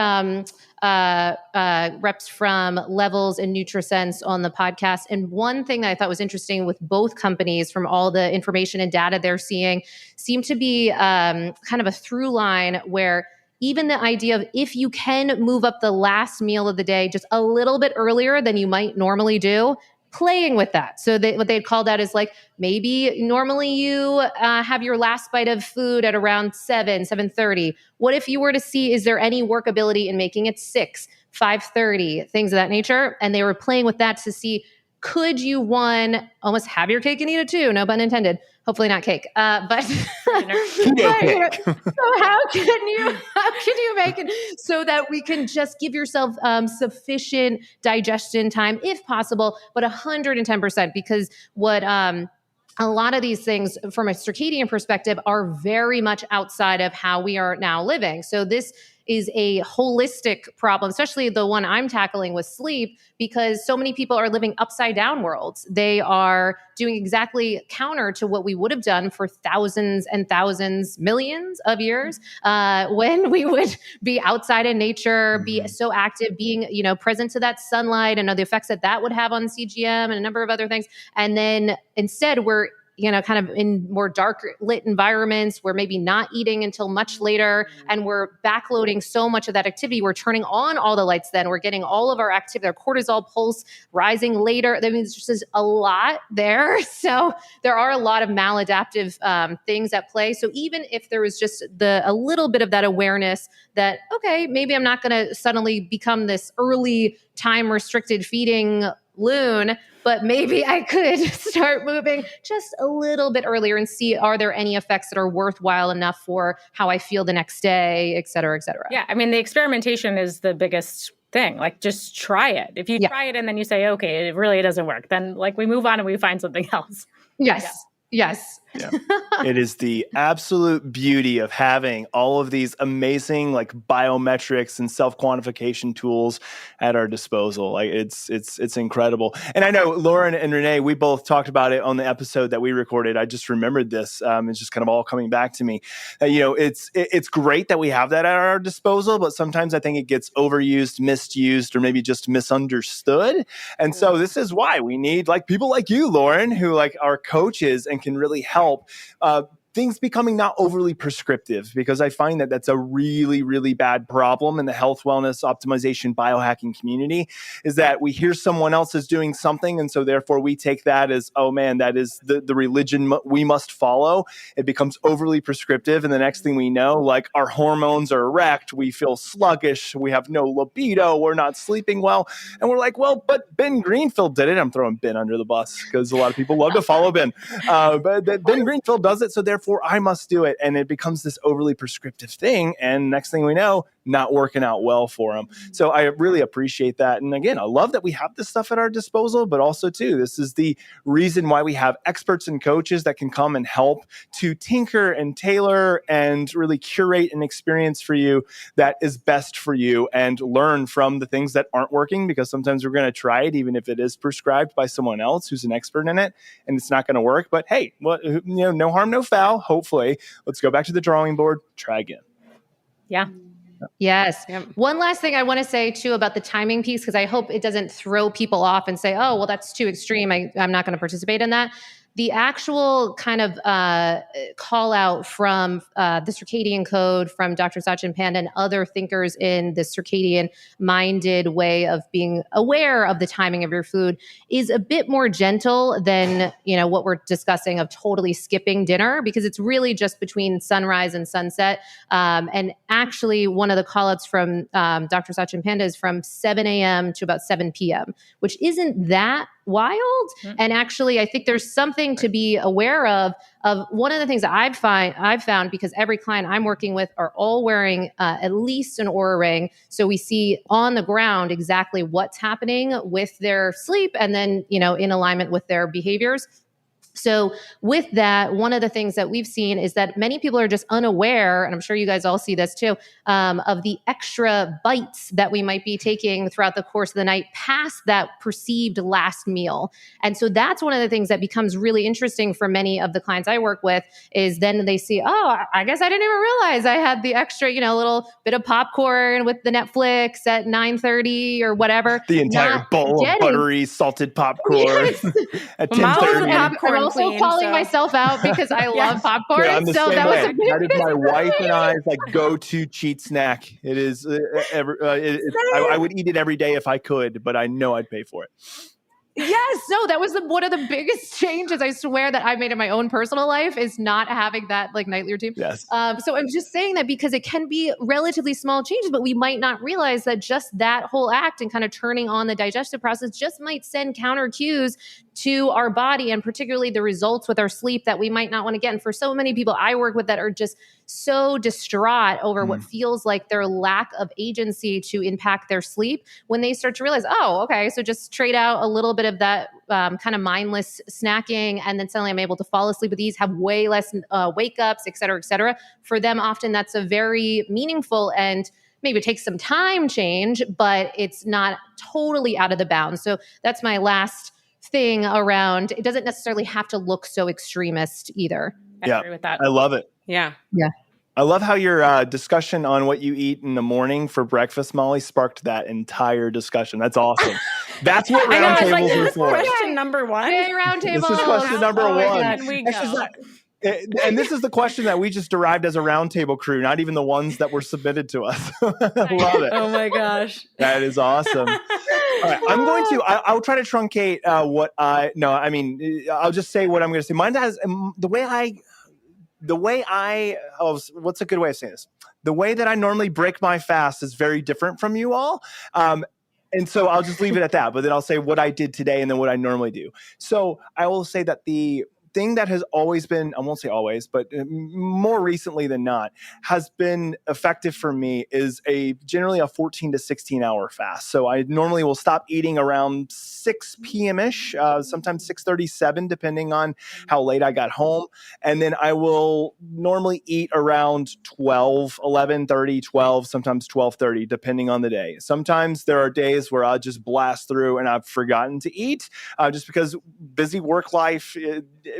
Speaker 1: reps from Levels and NutriSense on the podcast. And one thing that I thought was interesting with both companies from all the information and data they're seeing seemed to be kind of a through line where even the idea of if you can move up the last meal of the day just a little bit earlier than you might normally do, playing with that. So what they'd call that is like, maybe normally you have your last bite of food at around 7:30. What if you were to see, is there any workability in making it 6, 5:30, things of that nature? And they were playing with that to see, could you, one, almost have your cake and eat it too? No pun intended. Hopefully not cake. But so how can you make it so that we can just give yourself sufficient digestion time, if possible, but 110%? Because what a lot of these things from a circadian perspective are very much outside of how we are now living. So this is a holistic problem, especially the one I'm tackling with sleep, because so many people are living upside down worlds. They are doing exactly counter to what we would have done for thousands and thousands, millions of years, when we would be outside in nature, be so active, being, present to that sunlight and the effects that that would have on CGM and a number of other things. And then instead we're kind of in more dark lit environments. We're maybe not eating until much later, and we're backloading so much of that activity. We're turning on all the lights then. We're getting all of our activity, our cortisol pulse rising later. That means there's just a lot there. So there are a lot of maladaptive things at play. So even if there was just a little bit of that awareness that, okay, maybe I'm not going to suddenly become this early time restricted feeding loon, but maybe I could start moving just a little bit earlier and see, are there any effects that are worthwhile enough for how I feel the next day, et cetera, et cetera.
Speaker 3: Yeah. I mean, the experimentation is the biggest thing. Like, just try it. If you try it and then you say, okay, it doesn't work, then like we move on and we find something else.
Speaker 1: Yes.
Speaker 3: Yeah.
Speaker 1: Yes.
Speaker 2: Yeah. It is the absolute beauty of having all of these amazing like biometrics and self-quantification tools at our disposal. Like it's incredible. And I know Lauren and Renee, we both talked about it on the episode that we recorded. I just remembered this. It's just kind of all coming back to me. It's great that we have that at our disposal, but sometimes I think it gets overused, misused, or maybe just misunderstood. And so this is why we need like people like you, Lauren, who like are coaches and can really help things becoming not overly prescriptive, because I find that that's a really, really bad problem in the health, wellness, optimization, biohacking community, is that we hear someone else is doing something. And so therefore we take that as, oh man, that is the religion we must follow. It becomes overly prescriptive. And the next thing we know, like our hormones are wrecked. We feel sluggish. We have no libido. We're not sleeping well. And we're like, well, but Ben Greenfield did it. I'm throwing Ben under the bus because a lot of people love to follow Ben. But Ben Greenfield does it. So therefore I must do it. And it becomes this overly prescriptive thing. And next thing we know, not working out well for them. So I really appreciate that. And again, I love that we have this stuff at our disposal, but also too, this is the reason why we have experts and coaches that can come and help to tinker and tailor and really curate an experience for you that is best for you, and learn from the things that aren't working, because sometimes we're going to try it, even if it is prescribed by someone else who's an expert in it, and it's not going to work. But hey, no harm, no foul. Hopefully, let's go back to the drawing board, try again.
Speaker 3: Yeah.
Speaker 1: Yes. Yep. One last thing I want to say too about the timing piece, because I hope it doesn't throw people off and say, oh, well, that's too extreme. I'm not going to participate in that. the actual kind of call out from the circadian code from Dr. Sachin Panda and other thinkers in the circadian minded way of being aware of the timing of your food is a bit more gentle than, what we're discussing of totally skipping dinner, because it's really just between sunrise and sunset. And actually, one of the call outs from Dr. Sachin Panda is from 7 a.m. to about 7 p.m., which isn't that wild. Mm-hmm. And actually, I think there's something to be aware of one of the things that I've found, because every client I'm working with are all wearing at least an Oura ring. So we see on the ground exactly what's happening with their sleep and then, in alignment with their behaviors. So with that, one of the things that we've seen is that many people are just unaware, and I'm sure you guys all see this too, of the extra bites that we might be taking throughout the course of the night past that perceived last meal. And so that's one of the things that becomes really interesting for many of the clients I work with, is then they see, oh, I guess I didn't even realize I had the extra, little bit of popcorn with the Netflix at 9:30 or whatever.
Speaker 2: The entire bowl of buttery salted popcorn at 10:30.
Speaker 1: I'm also calling myself out because I love popcorn.
Speaker 2: Yeah, I'm the
Speaker 1: so
Speaker 2: same
Speaker 1: that
Speaker 2: way.
Speaker 1: was
Speaker 2: that is my wife and I's go-to cheat snack. It is. I would eat it every day if I could, but I know I'd pay for it.
Speaker 1: Yes, no, that was one of the biggest changes I swear that I made in my own personal life, is not having that nightly routine.
Speaker 2: Yes.
Speaker 1: So I'm just saying that because it can be relatively small changes, but we might not realize that just that whole act and kind of turning on the digestive process just might send counter cues to our body, and particularly the results with our sleep that we might not want to get. And for so many people I work with that are just so distraught over what feels like their lack of agency to impact their sleep, when they start to realize, oh, okay, so just trade out a little bit of that kind of mindless snacking, and then suddenly I'm able to fall asleep with ease, have way less wake ups, et cetera, et cetera. For them, often that's a very meaningful and maybe it takes some time change, but it's not totally out of the bounds. So that's my last thing around. It doesn't necessarily have to look so extremist either.
Speaker 3: I agree with that.
Speaker 2: I love it.
Speaker 3: Yeah.
Speaker 2: I love how your discussion on what you eat in the morning for breakfast, Molly, sparked that entire discussion. That's awesome. That's what roundtables are for.
Speaker 4: Question number one.
Speaker 1: Hey, roundtable.
Speaker 2: This is question number one. And this is the question that we just derived as a roundtable crew, not even the ones that were submitted to us. I love it.
Speaker 4: Oh my gosh.
Speaker 2: That is awesome. All right, I'll try to truncate I'll just say what I'm going to say. Mine has what's a good way of saying this? The way that I normally break my fast is very different from you all. And so I'll just leave it at that, but then I'll say what I did today and then what I normally do. So I will say that the thing that has always been, I won't say always, but more recently than not, has been effective for me is generally a 14 to 16 hour fast. So I normally will stop eating around 6 p.m.-ish, sometimes 6:37, depending on how late I got home. And then I will normally eat around 12, 11:30, 12, sometimes 12:30, depending on the day. Sometimes there are days where I'll just blast through and I've forgotten to eat just because busy work life,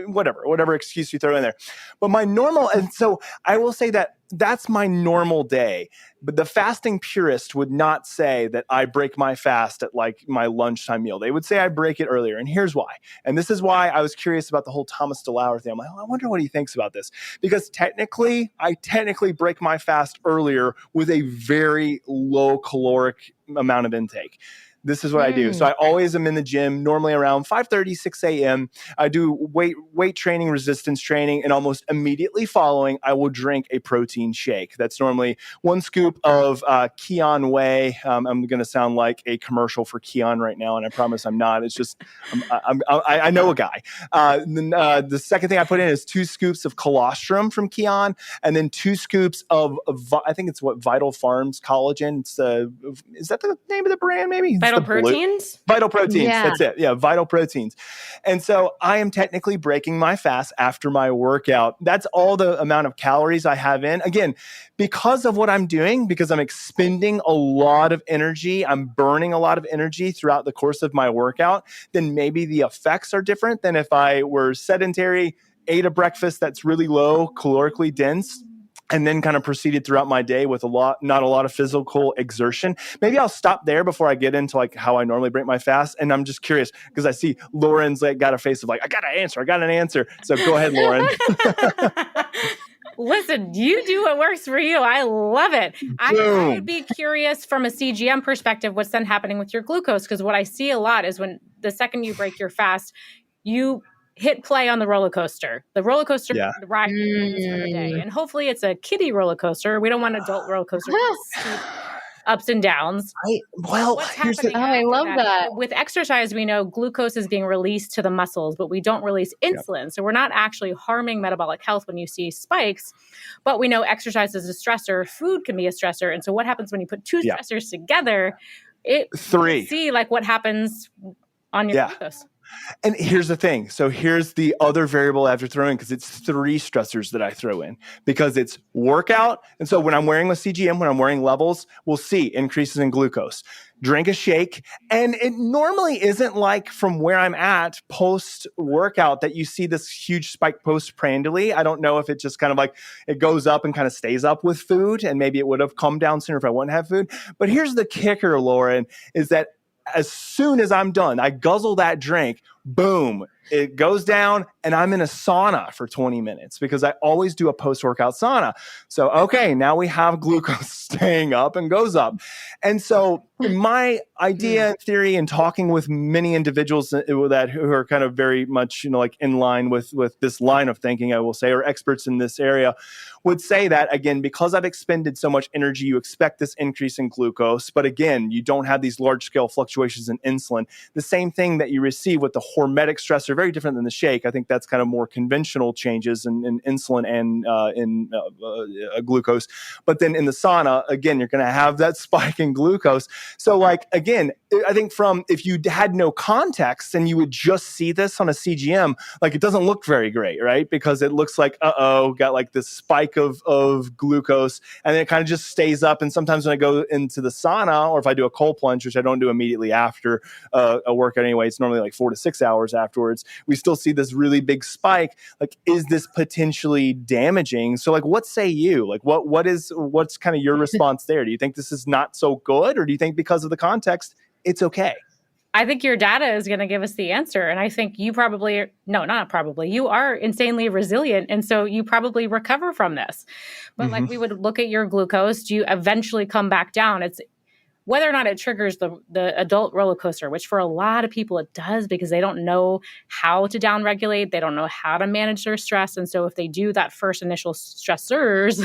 Speaker 2: whatever excuse you throw in there. But my normal, and so I will say that that's my normal day. But the fasting purist would not say that I break my fast at my lunchtime meal. They would say I break it earlier. And here's why. And this is why I was curious about the whole Thomas DeLauer thing. I'm like, I wonder what he thinks about this. Because I technically break my fast earlier with a very low caloric amount of intake. This is what I do. So I always am in the gym, normally around 5:30, 6 a.m. I do weight training, resistance training, and almost immediately following, I will drink a protein shake. That's normally 1 scoop of Kion Whey. I'm going to sound like a commercial for Kion right now, and I promise I'm not. It's just, I know a guy. Then the second thing I put in is 2 scoops of colostrum from Kion, and then 2 scoops of I think it's Vital Farms collagen. Is that the name of the brand maybe?
Speaker 4: Vital Proteins?
Speaker 2: Vital Proteins.
Speaker 1: Yeah.
Speaker 2: That's it. Yeah, Vital Proteins. And so I am technically breaking my fast after my workout. That's all the amount of calories I have in. Again, because of what I'm doing, because I'm expending a lot of energy, I'm burning a lot of energy throughout the course of my workout, then maybe the effects are different than if I were sedentary, ate a breakfast that's really low, calorically dense, and then kind of proceeded throughout my day with not a lot of physical exertion. Maybe I'll stop there before I get into like how I normally break my fast. And I'm just curious because I see Lauren's like got a face of like, I got an answer. So go ahead, Lauren.
Speaker 3: Listen, you do what works for you. I love it. I would be curious from a CGM perspective, what's then happening with your glucose? Because what I see a lot is when the second you break your fast, you hit play on the roller coaster. The roller coaster ride for the day. And hopefully it's a kiddie roller coaster. We don't want adult roller coaster ups and downs. What's happening
Speaker 1: I love that.
Speaker 3: With exercise, we know glucose is being released to the muscles, but we don't release insulin. So we're not actually harming metabolic health when you see spikes, but we know exercise is a stressor. Food can be a stressor. And so what happens when you put two stressors together? See like what happens on your glucose.
Speaker 2: And here's the thing. So here's the other variable I have to throw in because it's 3 stressors that I throw in because it's workout. And so when I'm wearing a CGM, when I'm wearing levels, we'll see increases in glucose. Drink a shake. And it normally isn't like from where I'm at post workout that you see this huge spike postprandially. I don't know if it just kind of like it goes up and kind of stays up with food. And maybe it would have come down sooner if I wouldn't have food. But here's the kicker, Lauren, is that as soon as I'm done, I guzzle that drink, boom, it goes down and I'm in a sauna for 20 minutes because I always do a post-workout sauna. So, okay, now we have glucose staying up and goes up. And so my idea and theory and talking with many individuals who are kind of very much, like in line with this line of thinking, I will say, or experts in this area would say that, again, because I've expended so much energy, you expect this increase in glucose. But again, you don't have these large scale fluctuations in insulin. The same thing that you receive with the hormetic stressor, very different than the shake. I think that's kind of more conventional changes in insulin and in glucose. But then in the sauna, again, you're going to have that spike in glucose. So like, again, I think if you had no context and you would just see this on a CGM, like it doesn't look very great, right? Because it looks like, got like this spike of glucose and then it kind of just stays up. And sometimes when I go into the sauna or if I do a cold plunge, which I don't do immediately after a workout anyway, it's normally like 4 to 6 hours afterwards, we still see this really big spike. Like, is this potentially damaging? So like, what say you? Like what's kind of your response there? Do you think this is not so good? Or do you think because of the context, it's okay?
Speaker 3: I think your data is going to give us the answer. And I think you you are insanely resilient. And so you probably recover from this. But like we would look at your glucose, you eventually come back down. It's whether or not it triggers the adult roller coaster, which for a lot of people it does because they don't know how to downregulate. They don't know how to manage their stress. And so if they do that first initial stressors,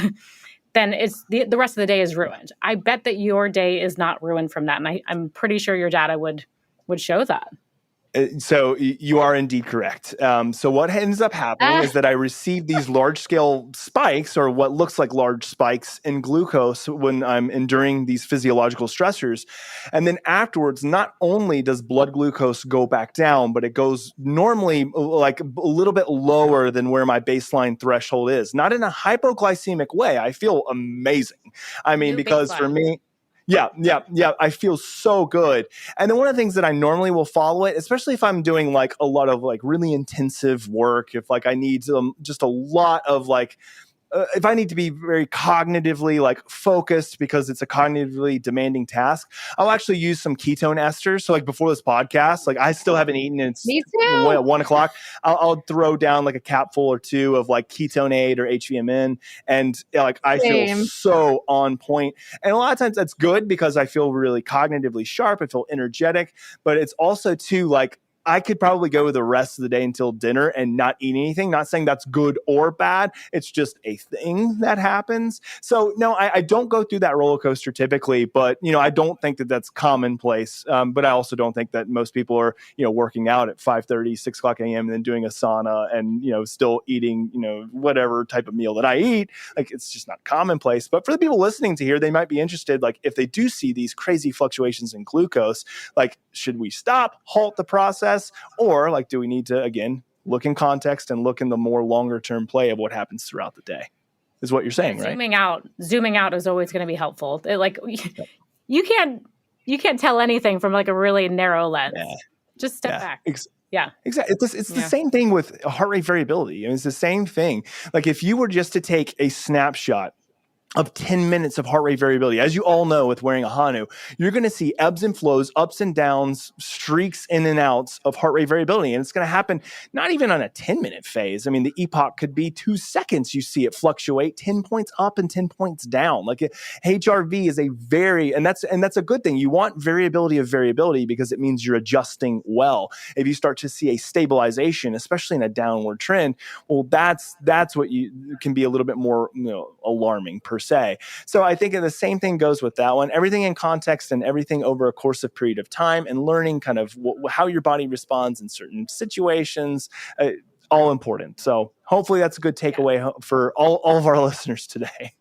Speaker 3: then it's the rest of the day is ruined. I bet that your day is not ruined from that. And I'm pretty sure your data would show that.
Speaker 2: So you are indeed correct. So what ends up happening is that I receive these large-scale spikes or what looks like large spikes in glucose when I'm enduring these physiological stressors. And then afterwards, not only does blood glucose go back down, but it goes normally like a little bit lower than where my baseline threshold is. Not in a hypoglycemic way. I feel amazing. I mean, because for me... Yeah. I feel so good. And then one of the things that I normally will follow it, especially if I'm doing like a lot of like really intensive work, if like I need just a lot of like, if I need to be very cognitively like focused because it's a cognitively demanding task, I'll actually use some ketone esters. So like before this podcast, like I still haven't eaten. It's 1 o'clock. I'll throw down like a capful or 2 of like ketonate or HVMN. And like I feel so on point. And a lot of times that's good because I feel really cognitively sharp. I feel energetic, but it's also too like, I could probably go the rest of the day until dinner and not eat anything. Not saying that's good or bad. It's just a thing that happens. So no, I don't go through that roller coaster typically, but I don't think that that's commonplace. But I also don't think that most people are, working out at 5:30, 6 o'clock a.m. and then doing a sauna and, still eating, whatever type of meal that I eat. Like it's just not commonplace. But for the people listening to here, they might be interested. Like if they do see these crazy fluctuations in glucose, like should we stop, halt the process? Or like, do we need to, again, look in context and look in the more longer term play of what happens throughout the day is what you're saying, right?
Speaker 3: Zooming out is always going to be helpful. You can't tell anything from like a really narrow lens. Just step back. Yeah.
Speaker 2: Exactly. It's the same thing with heart rate variability. It's the same thing. Like if you were just to take a snapshot of 10 minutes of heart rate variability. As you all know, with wearing a Hanu, you're going to see ebbs and flows, ups and downs, streaks in and outs of heart rate variability. And it's going to happen not even on a 10-minute phase. I mean, the epoch could be 2 seconds. You see it fluctuate 10 points up and 10 points down. Like HRV is and that's a good thing. You want variability of variability because it means you're adjusting well. If you start to see a stabilization, especially in a downward trend, well, that's what you can be a little bit more, alarming per se. So I think the same thing goes with that one. Everything in context and everything over a course of period of time, and learning kind of how your body responds in certain situations, all important. So hopefully that's a good takeaway for all of our listeners today.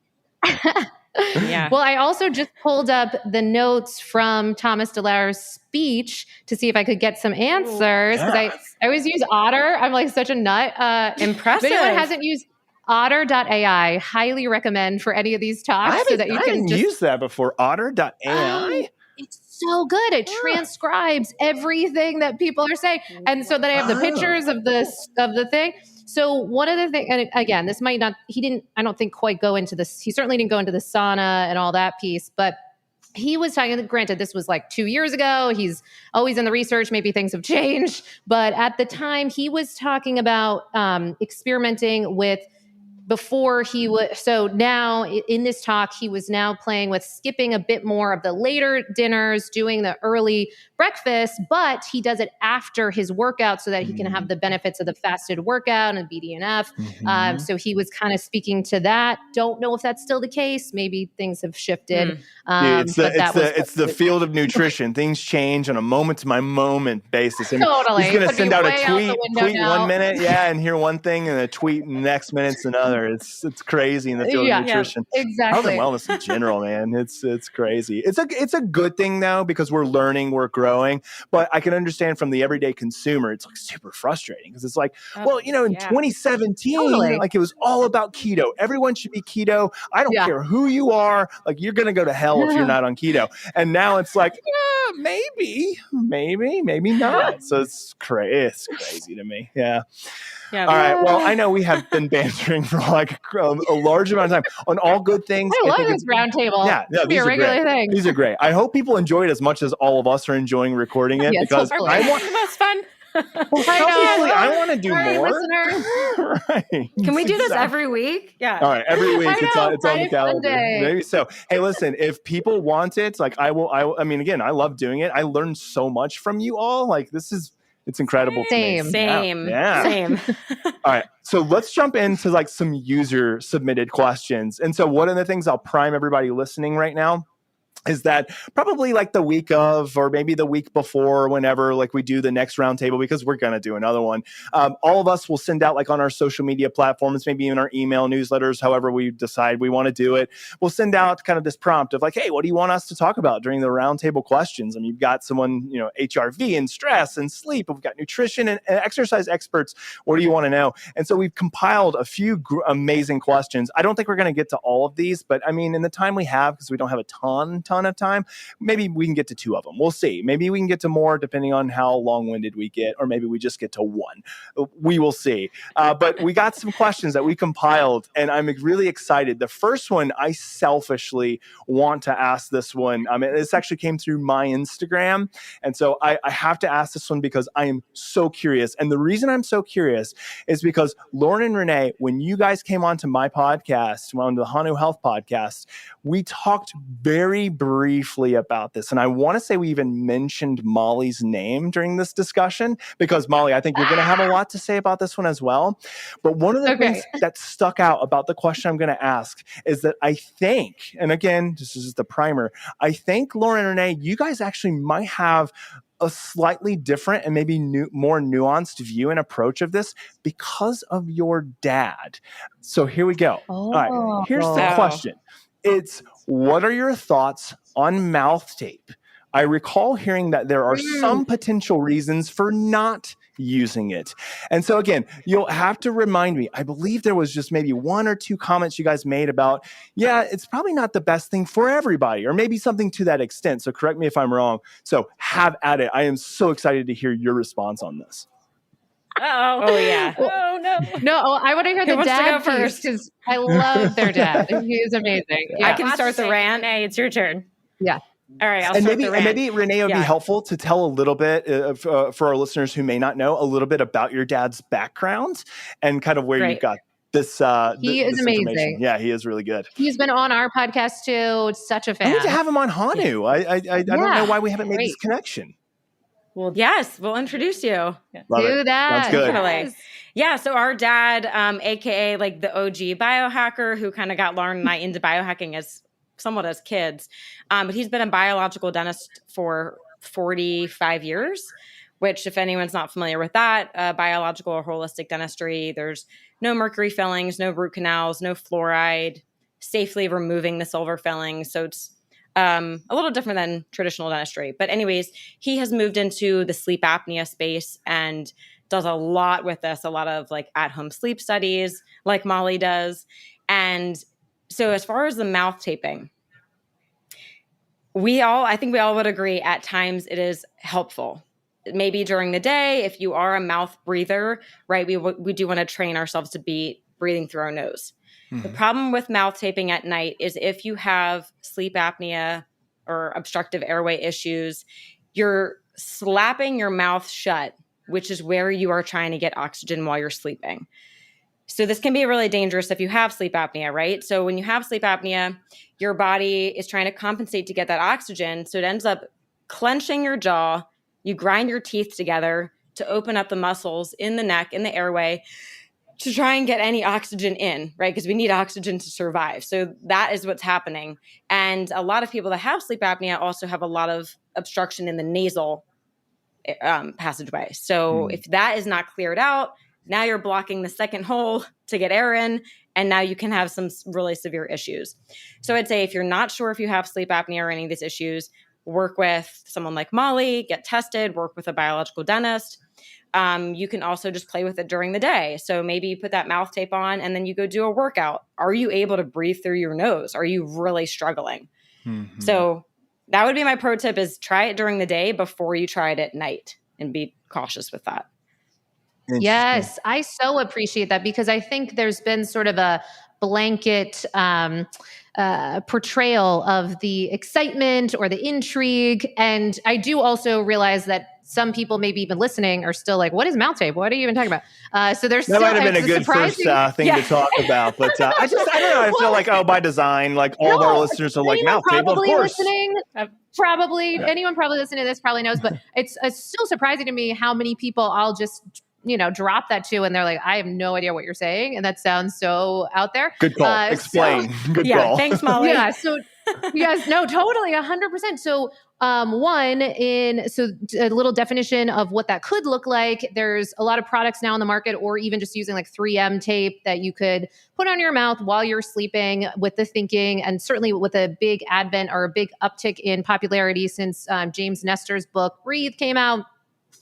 Speaker 3: Yeah.
Speaker 1: Well, I also just pulled up the notes from Thomas DeLauer's speech to see if I could get some answers, because I always use Otter. I'm like such a nut.
Speaker 3: Impressive.
Speaker 1: If anyone hasn't used Otter.ai, highly recommend for any of these talks.
Speaker 2: I haven't used that before. Otter.ai?
Speaker 1: It's so good. It transcribes everything that people are saying. And so then I have the pictures of the thing. So one of the things, and again, this might not, I don't think quite go into this. He certainly didn't go into the sauna and all that piece, but he was talking, granted, this was like 2 years ago. He's always in the research. Maybe things have changed. But at the time, he was talking about experimenting with before he would. So now in this talk, he was now playing with skipping a bit more of the later dinners, doing the early breakfast, but he does it after his workout so that he can have the benefits of the fasted workout and BDNF. So he was kind of speaking to that. Don't know if that's still the case. Maybe things have shifted.
Speaker 2: It's the field of nutrition. Things change on a moment to moment basis. And
Speaker 1: totally.
Speaker 2: He's going to send out a tweet
Speaker 1: now.
Speaker 2: 1 minute, and hear one thing, and a tweet next minute's another. It's crazy in the field of nutrition.
Speaker 1: Yeah, exactly.
Speaker 2: Health and wellness in general, man. It's crazy. It's a good thing though, because we're learning, we're growing. But I can understand from the everyday consumer, it's like super frustrating, because it's like, in 2017, like it was all about keto. Everyone should be keto. I don't care who you are. Like you're going to go to hell if you're not on keto. And now it's like, maybe not. So it's crazy to me. Yeah.
Speaker 3: Yeah.
Speaker 2: All right. Well, I know we have been bantering for like a large amount of time on all good things.
Speaker 1: I love this roundtable.
Speaker 2: Yeah,
Speaker 1: be a regular thing.
Speaker 2: These are great. I hope people enjoy it as much as all of us are enjoying recording it, because
Speaker 3: I want the most fun.
Speaker 2: I want to do more. Right.
Speaker 4: Can we do this every week?
Speaker 3: Yeah.
Speaker 2: All right. Every week it's on the calendar.
Speaker 1: Sunday.
Speaker 2: Maybe so. Hey, listen, if people want it, like I mean, again, I love doing it. I learned so much from you all. Like it's incredible.
Speaker 1: Same.
Speaker 2: All right. So let's jump into like some user submitted questions. And so one of the things I'll prime everybody listening right now is that probably like the week of, or maybe the week before, whenever like we do the next roundtable, because we're going to do another one. All of us will send out like on our social media platforms, maybe in our email newsletters, however we decide we want to do it. We'll send out kind of this prompt of like, hey, what do you want us to talk about during the roundtable questions? I mean, you've got someone, HRV and stress and sleep. We've got nutrition and exercise experts. What do you want to know? And so we've compiled a few amazing questions. I don't think we're going to get to all of these, but I mean, in the time we have, because we don't have a ton of time, maybe we can get to 2 of them. We'll see. Maybe we can get to more depending on how long-winded we get, or maybe we just get to 1. We will see. But we got some questions that we compiled, and I'm really excited. The first one, I selfishly want to ask this one. This actually came through my Instagram, and so I have to ask this one because I am so curious. And the reason I'm so curious is because Lauren and Renee, when you guys came onto my podcast, on the Hanu Health podcast, we talked very briefly about this. And I want to say we even mentioned Molly's name during this discussion, because Molly, I think you're going to have a lot to say about this one as well. But one of the things that stuck out about the question I'm going to ask is that I think, and again, this is just the primer, I think Lauren and Renee, you guys actually might have a slightly different and maybe more nuanced view and approach of this because of your dad. So here we go. All right, here's the question. It's, what are your thoughts on mouth tape? I recall hearing that there are some potential reasons for not using it. And so again, you'll have to remind me, I believe there was just maybe 1 or 2 comments you guys made about, it's probably not the best thing for everybody, or maybe something to that extent. So correct me if I'm wrong. So have at it. I am so excited to hear your response on this.
Speaker 3: Oh
Speaker 4: yeah.
Speaker 3: Oh no.
Speaker 1: No, I want to hear
Speaker 4: Who
Speaker 1: the
Speaker 4: wants to
Speaker 1: dad
Speaker 4: go
Speaker 1: piece
Speaker 4: first?
Speaker 1: because I love their dad. He is amazing.
Speaker 4: I
Speaker 1: Yeah.
Speaker 4: can start the rant.
Speaker 3: Renee, it's your turn.
Speaker 1: Yeah.
Speaker 4: All right, I'll
Speaker 2: And
Speaker 4: start
Speaker 2: maybe,
Speaker 4: the rant.
Speaker 2: and maybe Renee, it would be
Speaker 4: Yeah.
Speaker 2: helpful to tell a little bit for our listeners who may not know a little bit about your dad's background and kind of where you
Speaker 4: Great.
Speaker 2: got this.
Speaker 1: He is
Speaker 2: this
Speaker 1: amazing.
Speaker 2: information. Yeah, he is really good.
Speaker 1: He's been on our podcast too. Such a fan.
Speaker 2: I need to have him on Hanu. I don't know why we haven't made this
Speaker 1: great.
Speaker 2: connection.
Speaker 4: Well, yes, we'll introduce you.
Speaker 2: Love
Speaker 1: Do
Speaker 2: it.
Speaker 1: that.
Speaker 2: Sounds good.
Speaker 4: Definitely. Yeah, so our dad, aka like the OG biohacker who kind of got Lauren and I into biohacking as somewhat as kids, but he's been a biological dentist for 45 years, which if anyone's not familiar with that, biological or holistic dentistry, there's no mercury fillings, no root canals, no fluoride, safely removing the silver fillings. So it's a little different than traditional dentistry. But anyways, he has moved into the sleep apnea space and does a lot with this, a lot of like at-home sleep studies like Molly does. And so as far as the mouth taping, I think we all would agree at times it is helpful. Maybe during the day, if you are a mouth breather, right, we do want to train ourselves to be breathing through our nose. The problem with mouth taping at night is if you have sleep apnea or obstructive airway issues, you're slapping your mouth shut, which is where you are trying to get oxygen while you're sleeping. So this can be really dangerous if you have sleep apnea, right? So when you have sleep apnea, your body is trying to compensate to get that oxygen. So it ends up clenching your jaw. You grind your teeth together to open up the muscles in the neck, in the airway, to try and get any oxygen in, right? Because we need oxygen to survive. So that is what's happening. And a lot of people that have sleep apnea also have a lot of obstruction in the nasal passageway. So if that is not cleared out, now you're blocking the second hole to get air in, and now you can have some really severe issues. So I'd say if you're not sure if you have sleep apnea or any of these issues, work with someone like Molly, get tested, work with a biological dentist. You can also just play with it during the day. So maybe you put that mouth tape on and then you go do a workout. Are you able to breathe through your nose? Are you really struggling? So that would be my pro tip, is try it during the day before you try it at night, and be cautious with that.
Speaker 1: Yes, I so appreciate that, because I think there's been sort of a blanket portrayal of the excitement or the intrigue. And I do also realize that some people maybe even listening are still like, what is mouth tape? What are you even talking about? So there's
Speaker 2: That
Speaker 1: still,
Speaker 2: might have been a good first thing to talk about. But I don't know. I feel like, by design, like all of our listeners are like, mouth tape, of course.
Speaker 1: Anyone probably listening to this probably knows, but it's still surprising to me how many people I'll just, drop that to, and they're like, I have no idea what you're saying. And that sounds so out there.
Speaker 2: Good call. Explain. Good call.
Speaker 4: Thanks, Molly.
Speaker 1: Yeah. So yes, no, totally 100%. So a little definition of what that could look like. There's a lot of products now on the market, or even just using like 3M tape that you could put on your mouth while you're sleeping, with the thinking, and certainly with a big advent or a big uptick in popularity since James Nestor's book Breathe came out.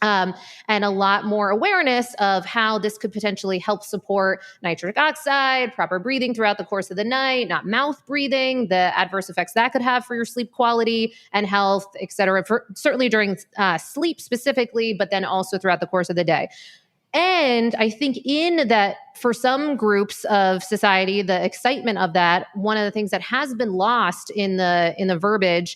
Speaker 1: And a lot more awareness of how this could potentially help support nitric oxide, proper breathing throughout the course of the night, not mouth breathing, the adverse effects that could have for your sleep quality and health, et cetera, certainly during sleep specifically, but then also throughout the course of the day. And I think in that, for some groups of society, the excitement of that, one of the things that has been lost in the verbiage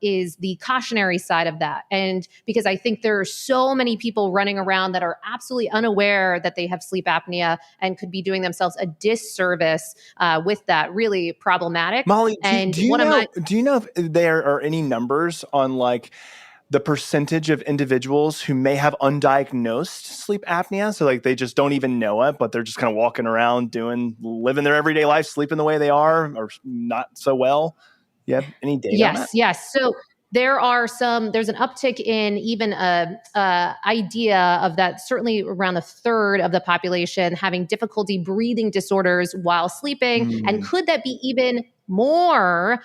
Speaker 1: is the cautionary side of that. And because I think there are so many people running around that are absolutely unaware that they have sleep apnea and could be doing themselves a disservice with that, really problematic.
Speaker 2: Molly, do you know if there are any numbers on like the percentage of individuals who may have undiagnosed sleep apnea? So like they just don't even know it, but they're just kind of walking around living their everyday life, sleeping the way they are, or not so well. You have any data on that?
Speaker 1: Yes. So there's an uptick in even idea of that, certainly around a third of the population having difficulty breathing disorders while sleeping. And could that be even more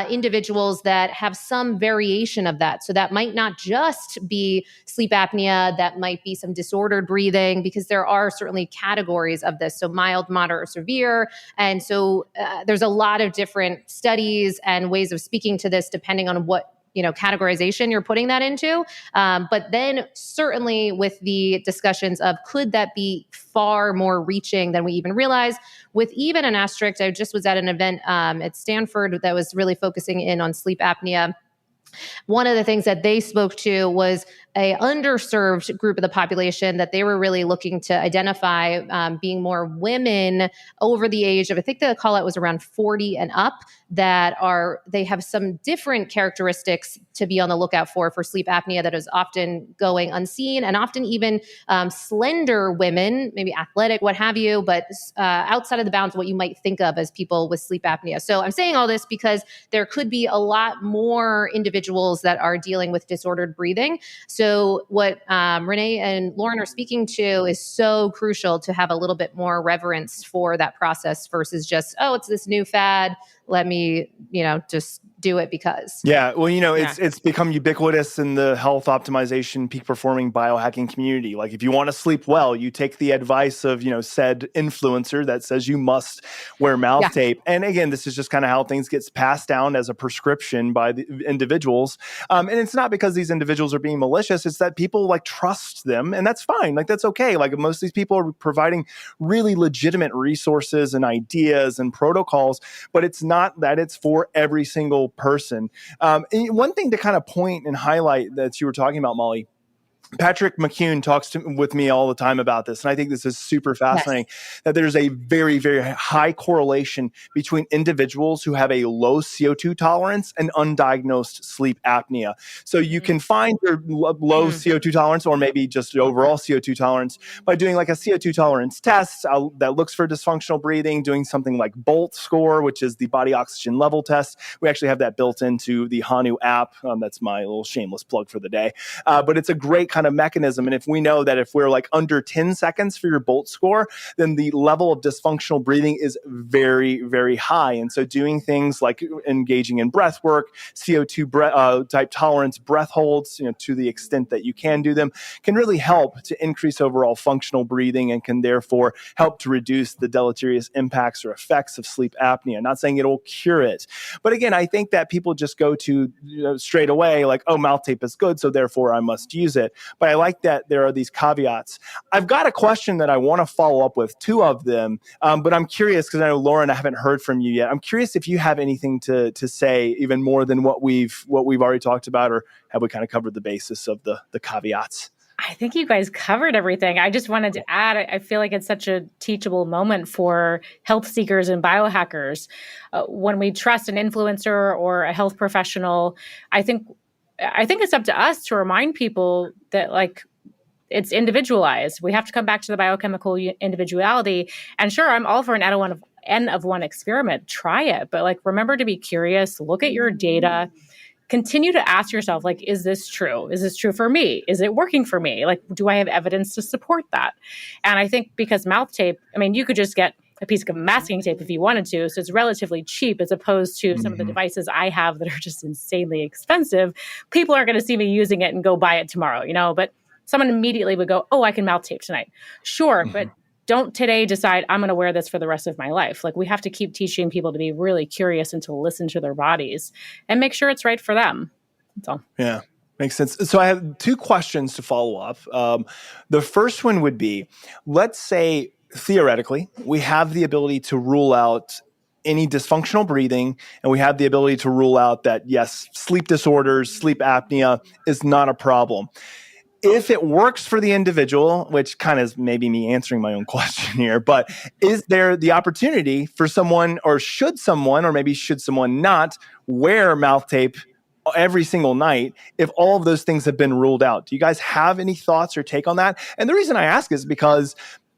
Speaker 1: individuals that have some variation of that? So that might not just be sleep apnea, that might be some disordered breathing, because there are certainly categories of this. So mild, moderate, or severe. And so there's a lot of different studies and ways of speaking to this depending on what categorization you're putting that into. But then certainly with the discussions of could that be far more reaching than we even realize, with even an asterisk. I just was at an event at Stanford that was really focusing in on sleep apnea. One of the things that they spoke to was a underserved group of the population that they were really looking to identify, being more women over the age of, I think the call out was around 40 and up, they have some different characteristics to be on the lookout for sleep apnea that is often going unseen, and often even slender women, maybe athletic, what have you, but outside of the bounds of what you might think of as people with sleep apnea. So I'm saying all this because there could be a lot more individuals that are dealing with disordered breathing. So what Renee and Lauren are speaking to is so crucial to have a little bit more reverence for that process versus just, oh, it's this new fad. Let me, just do it because.
Speaker 2: Yeah. Well, it's become ubiquitous in the health optimization, peak performing biohacking community. Like if you want to sleep well, you take the advice of, said influencer that says you must wear mouth tape. And again, this is just kind of how things gets passed down as a prescription by the individuals. And it's not because these individuals are being malicious. It's that people trust them, and that's fine. That's okay. Most of these people are providing really legitimate resources and ideas and protocols, but it's not that it's for every single person. And one thing to kind of point and highlight that you were talking about, Molly, Patrick McCune talks with me all the time about this, and I think this is super fascinating, that there's a very, very high correlation between individuals who have a low CO2 tolerance and undiagnosed sleep apnea. So you can find your low CO2 tolerance, or maybe just overall CO2 tolerance, by doing a CO2 tolerance test that looks for dysfunctional breathing, doing something like BOLT score, which is the body oxygen level test. We actually have that built into the Hanu app. That's my little shameless plug for the day. But it's a great kind of mechanism. And if we know that if we're under 10 seconds for your BOLT score, then the level of dysfunctional breathing is very, very high. And so doing things like engaging in breath work, CO2 type tolerance breath holds, to the extent that you can do them, can really help to increase overall functional breathing and can therefore help to reduce the deleterious impacts or effects of sleep apnea. Not saying it'll cure it. But again, I think that people just go to straight away oh, mouth tape is good, so therefore I must use it. But I like that there are these caveats. I've got a question that I want to follow up with, two of them, but I'm curious because I know, Lauren, I haven't heard from you yet. I'm curious if you have anything to say even more than what we've already talked about, or have we kind of covered the basis of the caveats?
Speaker 3: I think you guys covered everything. I just wanted to add, I feel like it's such a teachable moment for health seekers and biohackers. When we trust an influencer or a health professional, I think it's up to us to remind people that it's individualized. We have to come back to the biochemical individuality. And sure, I'm all for an N of one experiment. Try it. But remember to be curious, look at your data, continue to ask yourself, is this true? Is this true for me? Is it working for me? Do I have evidence to support that? And I think because mouth tape, you could just get a piece of masking tape if you wanted to. So it's relatively cheap as opposed to some of the devices I have that are just insanely expensive. People are going to see me using it and go buy it tomorrow, but someone immediately would go, oh, I can mouth tape tonight. Sure, but don't today decide I'm going to wear this for the rest of my life. We have to keep teaching people to be really curious and to listen to their bodies and make sure it's right for them. That's all.
Speaker 2: Yeah. Makes sense. So I have two questions to follow up. The first one would be, let's say theoretically, we have the ability to rule out any dysfunctional breathing, and we have the ability to rule out that, yes, sleep disorders, sleep apnea is not a problem. If it works for the individual, which kind of is maybe me answering my own question here, but is there the opportunity for someone, or should someone not wear mouth tape every single night if all of those things have been ruled out? Do you guys have any thoughts or take on that? And the reason I ask is because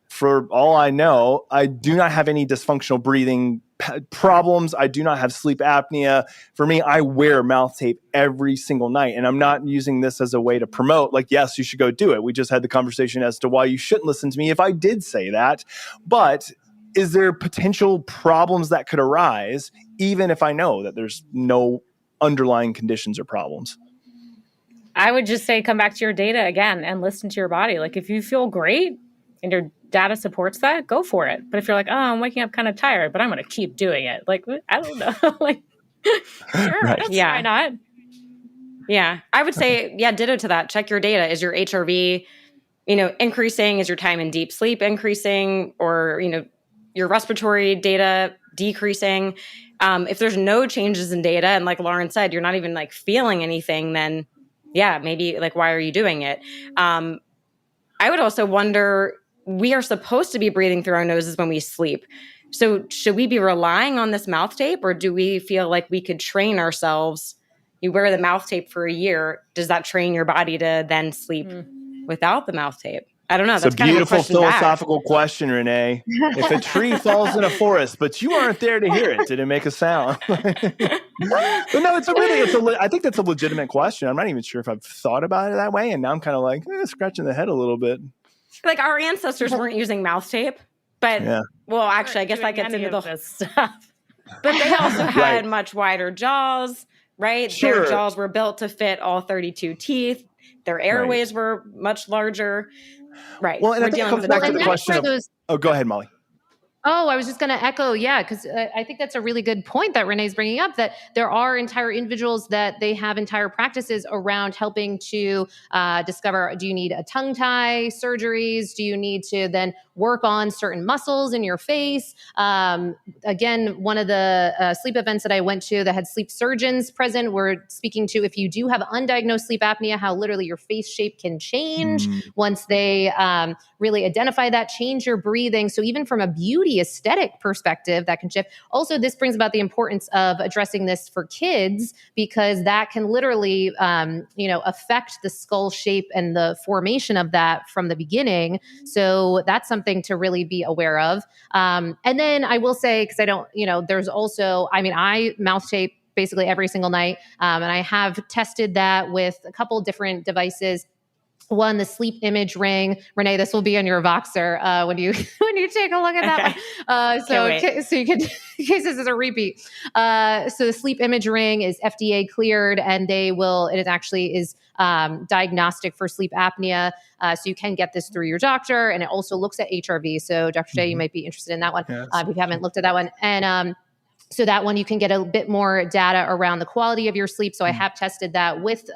Speaker 2: for all I know, I do not have any dysfunctional breathing problems. I do not have sleep apnea. For me, I wear mouth tape every single night, and I'm not using this as a way to promote, yes, you should go do it. We just had the conversation as to why you shouldn't listen to me if I did say that. But is there potential problems that could arise even if I know that there's no underlying conditions or problems?
Speaker 3: I would just say, come back to your data again and listen to your body. If you feel great and your data supports that, go for it. But if you're oh, I'm waking up kind of tired, but I'm going to keep doing it. I don't know. Sure,
Speaker 2: right.
Speaker 3: Yeah. Why not?
Speaker 4: Yeah. I would say, ditto to that. Check your data. Is your HRV, increasing? Is your time in deep sleep increasing? Or, your respiratory data decreasing? If there's no changes in data, and like Lauren said, you're not even like feeling anything, then maybe like, why are you doing it? I would also wonder, we are supposed to be breathing through our noses when we sleep. So should we be relying on this mouth tape, or do we feel like we could train ourselves? You wear the mouth tape for a year. Does that train your body to then sleep without the mouth tape? I don't know.
Speaker 2: It's
Speaker 4: That's
Speaker 2: a
Speaker 4: kind of a
Speaker 2: beautiful
Speaker 4: question
Speaker 2: philosophical question, Renee. If a tree falls in a forest, but you aren't there to hear it, did it make a sound? But no, I think that's a legitimate question. I'm not even sure if I've thought about it that way. And now I'm kind of like scratching the head a little bit.
Speaker 4: Like our ancestors weren't using mouth tape, but well, actually, I guess that gets into
Speaker 3: this stuff.
Speaker 4: But they also had much wider jaws, right?
Speaker 2: Sure.
Speaker 4: Their jaws were built to fit all 32 teeth. Their airways were much larger. Right.
Speaker 2: Well, and I think it comes back to the question of, go ahead, Molly.
Speaker 1: Oh, I was just going to echo, because I think that's a really good point that Renee's bringing up, that there are entire individuals that they have entire practices around helping to discover, do you need a tongue tie surgeries? Do you need to then work on certain muscles in your face? Again, one of the sleep events that I went to that had sleep surgeons present were speaking to, if you do have undiagnosed sleep apnea, how literally your face shape can change once they really identify that, change your breathing. So even from a beauty aesthetic perspective, that can shift. Also, this brings about the importance of addressing this for kids, because that can literally, affect the skull shape and the formation of that from the beginning. So that's something to really be aware of. And then I will say, because I don't, there's also, I mouth tape basically every single night. And I have tested that with a couple different devices. One, the sleep image ring. Renee, this will be on your Voxer when you take a look at that one. So you can, in case this is a repeat. So the sleep image ring is FDA cleared, and it actually is diagnostic for sleep apnea. So you can get this through your doctor, and it also looks at HRV. So Dr. J, you might be interested in that one if you haven't looked at that one. And so that one, you can get a bit more data around the quality of your sleep. So I have tested that with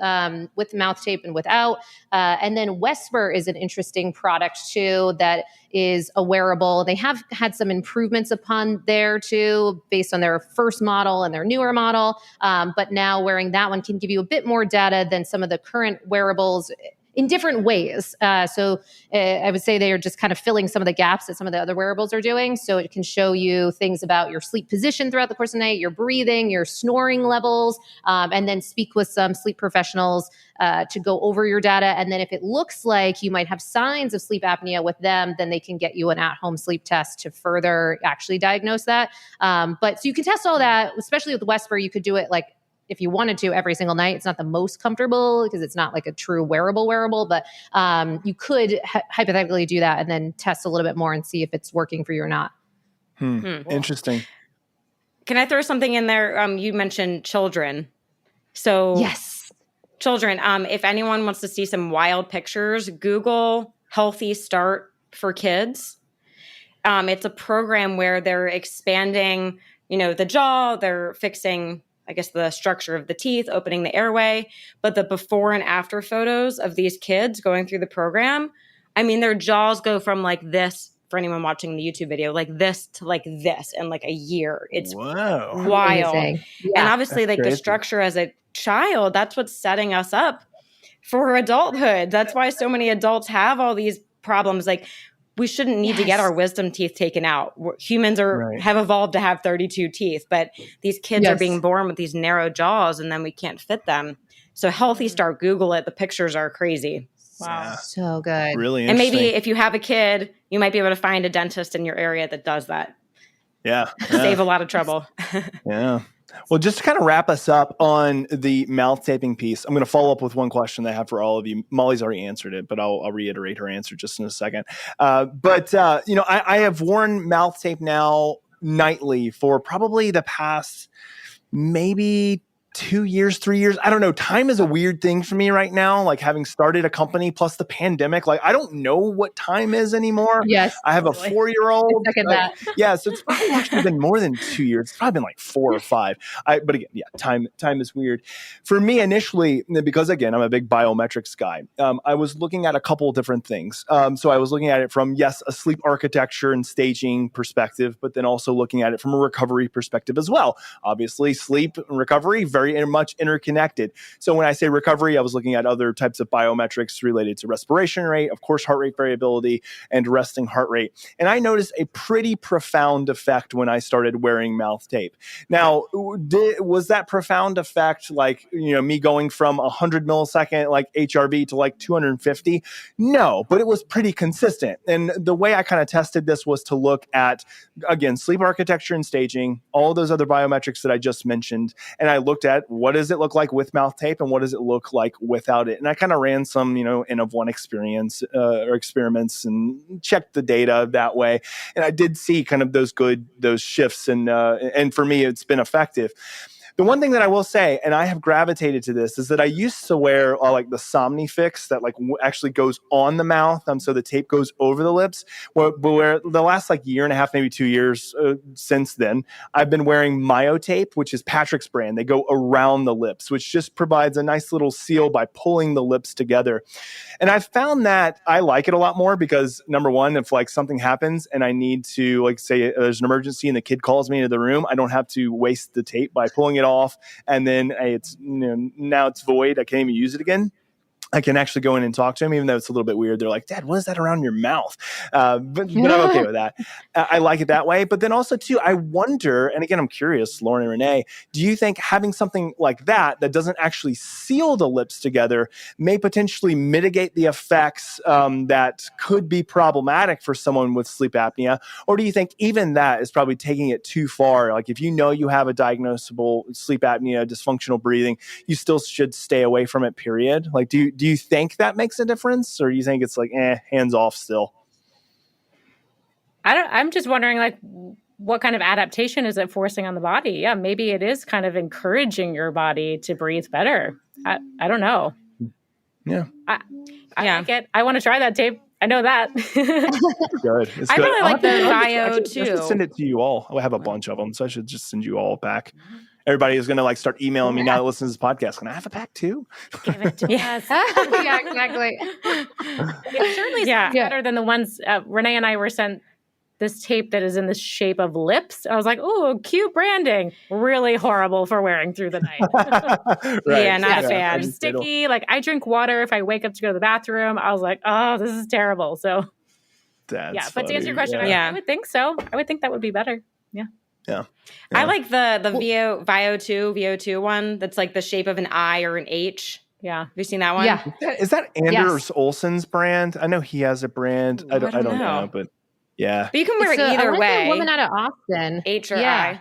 Speaker 1: mouth tape and without. And then Whisper is an interesting product too that is a wearable. They have had some improvements upon there too, based on their first model and their newer model. But now wearing that one can give you a bit more data than some of the current wearables in different ways. So I would say they are just kind of filling some of the gaps that some of the other wearables are doing. So it can show you things about your sleep position throughout the course of the night, your breathing, your snoring levels, and then speak with some sleep professionals to go over your data. And then if it looks like you might have signs of sleep apnea with them, then they can get you an at-home sleep test to further actually diagnose that. But so you can test all that, especially with Whisper. You could do it like, if you wanted to, every single night. It's not the most comfortable because it's not like a true wearable, but you could hypothetically do that and then test a little bit more and see if it's working for you or not.
Speaker 2: Interesting.
Speaker 4: Can I throw something in there? You mentioned children. So
Speaker 1: yes,
Speaker 4: children, if anyone wants to see some wild pictures, Google Healthy Start for Kids. It's a program where they're expanding, the jaw, they're fixing, I guess, the structure of the teeth, opening the airway, but the before and after photos of these kids going through the program, their jaws go from like this, for anyone watching the YouTube video, like this to like this in like a year. It's wild.
Speaker 1: Yeah,
Speaker 4: and obviously like
Speaker 2: crazy.
Speaker 4: The structure as a child, that's what's setting us up for adulthood. That's why so many adults have all these problems. Like, we shouldn't need to get our wisdom teeth taken out. Humans have evolved to have 32 teeth, but these kids are being born with these narrow jaws, and then we can't fit them. So Healthy Start, Google it. The pictures are crazy.
Speaker 3: Wow.
Speaker 1: So good.
Speaker 2: Really
Speaker 4: And
Speaker 2: interesting.
Speaker 4: maybe if you have a kid, you might be able to find a dentist in your area that does that.
Speaker 2: Yeah.
Speaker 4: Save a lot of trouble.
Speaker 2: Yeah. Well, just to kind of wrap us up on the mouth taping piece, I'm going to follow up with one question that I have for all of you. Molly's already answered it, but I'll reiterate her answer just in a second. I have worn mouth tape now nightly for probably the past maybe 2 years, 3 years. I don't know. Time is a weird thing for me right now. Like having started a company plus the pandemic, like I don't know what time is anymore.
Speaker 1: Yes.
Speaker 2: I have a
Speaker 3: Totally.
Speaker 2: 4-year-old.
Speaker 1: I second that.
Speaker 2: Yeah. So it's probably actually been more than 2 years. It's probably been like 4 or 5. But again, yeah, time is weird. For me initially, because again, I'm a big biometrics guy. I was looking at a couple of different things. So I was looking at it from, yes, a sleep architecture and staging perspective, but then also looking at it from a recovery perspective as well. Obviously, sleep and recovery, very much interconnected. So when I say recovery, I was looking at other types of biometrics related to respiration rate, of course, heart rate variability, and resting heart rate. And I noticed a pretty profound effect when I started wearing mouth tape. Now, was that profound effect like, me going from 100 millisecond like HRV to like 250? No, but it was pretty consistent. And the way I kind of tested this was to look at, again, sleep architecture and staging, all those other biometrics that I just mentioned. And I looked at what does it look like with mouth tape and what does it look like without it. And I kind of ran some, N of 1 experience or experiments and checked the data that way. And I did see kind of those shifts. And for me, it's been effective. The one thing that I will say, and I have gravitated to this, is that I used to wear like the Somnifix that like actually goes on the mouth. So the tape goes over the lips. Where the last like year and a half, maybe 2 years since then, I've been wearing Myotape, which is Patrick's brand. They go around the lips, which just provides a nice little seal by pulling the lips together. And I've found that I like it a lot more because number one, if like something happens and I need to like say there's an emergency and the kid calls me into the room, I don't have to waste the tape by pulling it off and then it's now it's void. I can't even use it again. I can actually go in and talk to them, even though it's a little bit weird. They're like, Dad, what is that around your mouth? But I'm okay with that. I like it that way. But then also, too, I wonder, and again, I'm curious, Lauren and Renee, do you think having something like that doesn't actually seal the lips together may potentially mitigate the effects that could be problematic for someone with sleep apnea? Or do you think even that is probably taking it too far? Like if you know you have a diagnosable sleep apnea, dysfunctional breathing, you still should stay away from it, period? Like, do you think that makes a difference, or do you think it's like, hands off still?
Speaker 3: I'm just wondering, like, what kind of adaptation is it forcing on the body? Yeah, maybe it is kind of encouraging your body to breathe better. I don't know.
Speaker 2: Yeah.
Speaker 3: I like it. I want to try that tape. I know that.
Speaker 2: Good.
Speaker 4: I really like the bio too.
Speaker 2: I should send it to you all. I have a bunch of them, so I should just send you all a pack. Everybody is going to like start emailing me now that listens to this podcast. Can I have a pack too?
Speaker 3: Give it to us.
Speaker 1: Yeah, exactly.
Speaker 3: It certainly sounds better than the ones Renee and I were sent this tape that is in the shape of lips. I was like, oh, cute branding. Really horrible for wearing through the night.
Speaker 2: Right.
Speaker 3: Yeah, not a fan. Sticky. Like I drink water if I wake up to go to the bathroom. I was like, oh, this is terrible. So
Speaker 2: That's
Speaker 3: but to answer your question,
Speaker 2: yeah.
Speaker 3: I would think so. I would think that would be better. Yeah.
Speaker 2: Yeah.
Speaker 4: I like the VO2 one that's like the shape of an I or an H.
Speaker 3: Yeah.
Speaker 4: Have you seen that one?
Speaker 1: Yeah.
Speaker 2: Is that Anders Olsen's brand? I know he has a brand. I don't know, but yeah.
Speaker 4: But you can wear it either way.
Speaker 1: A woman out of Austin.
Speaker 4: H or I,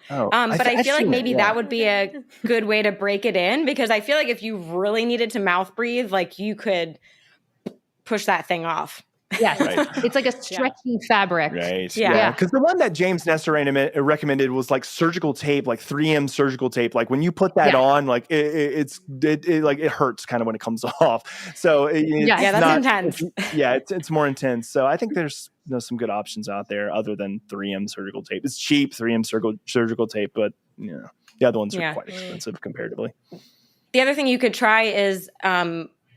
Speaker 2: Oh,
Speaker 4: but I feel like maybe that would be a good way to break it in, because I feel like if you really needed to mouth breathe, like you could push that thing off.
Speaker 1: Yes.
Speaker 2: Right.
Speaker 1: It's like a stretchy fabric.
Speaker 2: Right.
Speaker 4: Yeah.
Speaker 2: Because the one that James Nestor recommended was like surgical tape, like 3M surgical tape. Like when you put that on, like it hurts kind of when it comes off. So
Speaker 4: that's intense.
Speaker 2: It's more intense. So I think there's some good options out there other than 3M surgical tape. It's cheap, 3M surgical tape, but the other ones are quite expensive comparatively.
Speaker 4: The other thing you could try is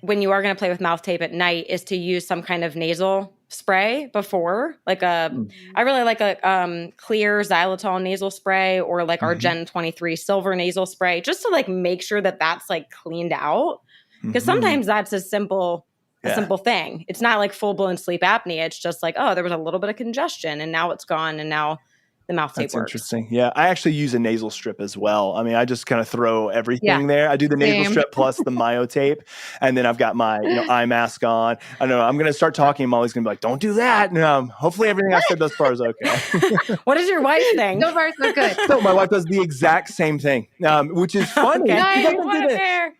Speaker 4: when you are going to play with mouth tape at night is to use some kind of nasal spray before, like I really like a clear xylitol nasal spray, or like our Gen 23 silver nasal spray, just to like make sure that that's like cleaned out. Because sometimes that's a simple thing. It's not like full blown sleep apnea. It's just like, oh, there was a little bit of congestion and now it's gone, and now the mouth tape
Speaker 2: That's
Speaker 4: works.
Speaker 2: Interesting. Yeah, I actually use a nasal strip as well. I mean, I just kind of throw everything there. I do the nasal strip plus the Myotape, and then I've got my eye mask on. I know I'm going to start talking. Molly's going to be like, "Don't do that." Hopefully, everything I said thus far is okay.
Speaker 4: What does your wife think?
Speaker 1: So far, so good.
Speaker 2: So my wife does the exact same thing, which is funny.
Speaker 3: Okay.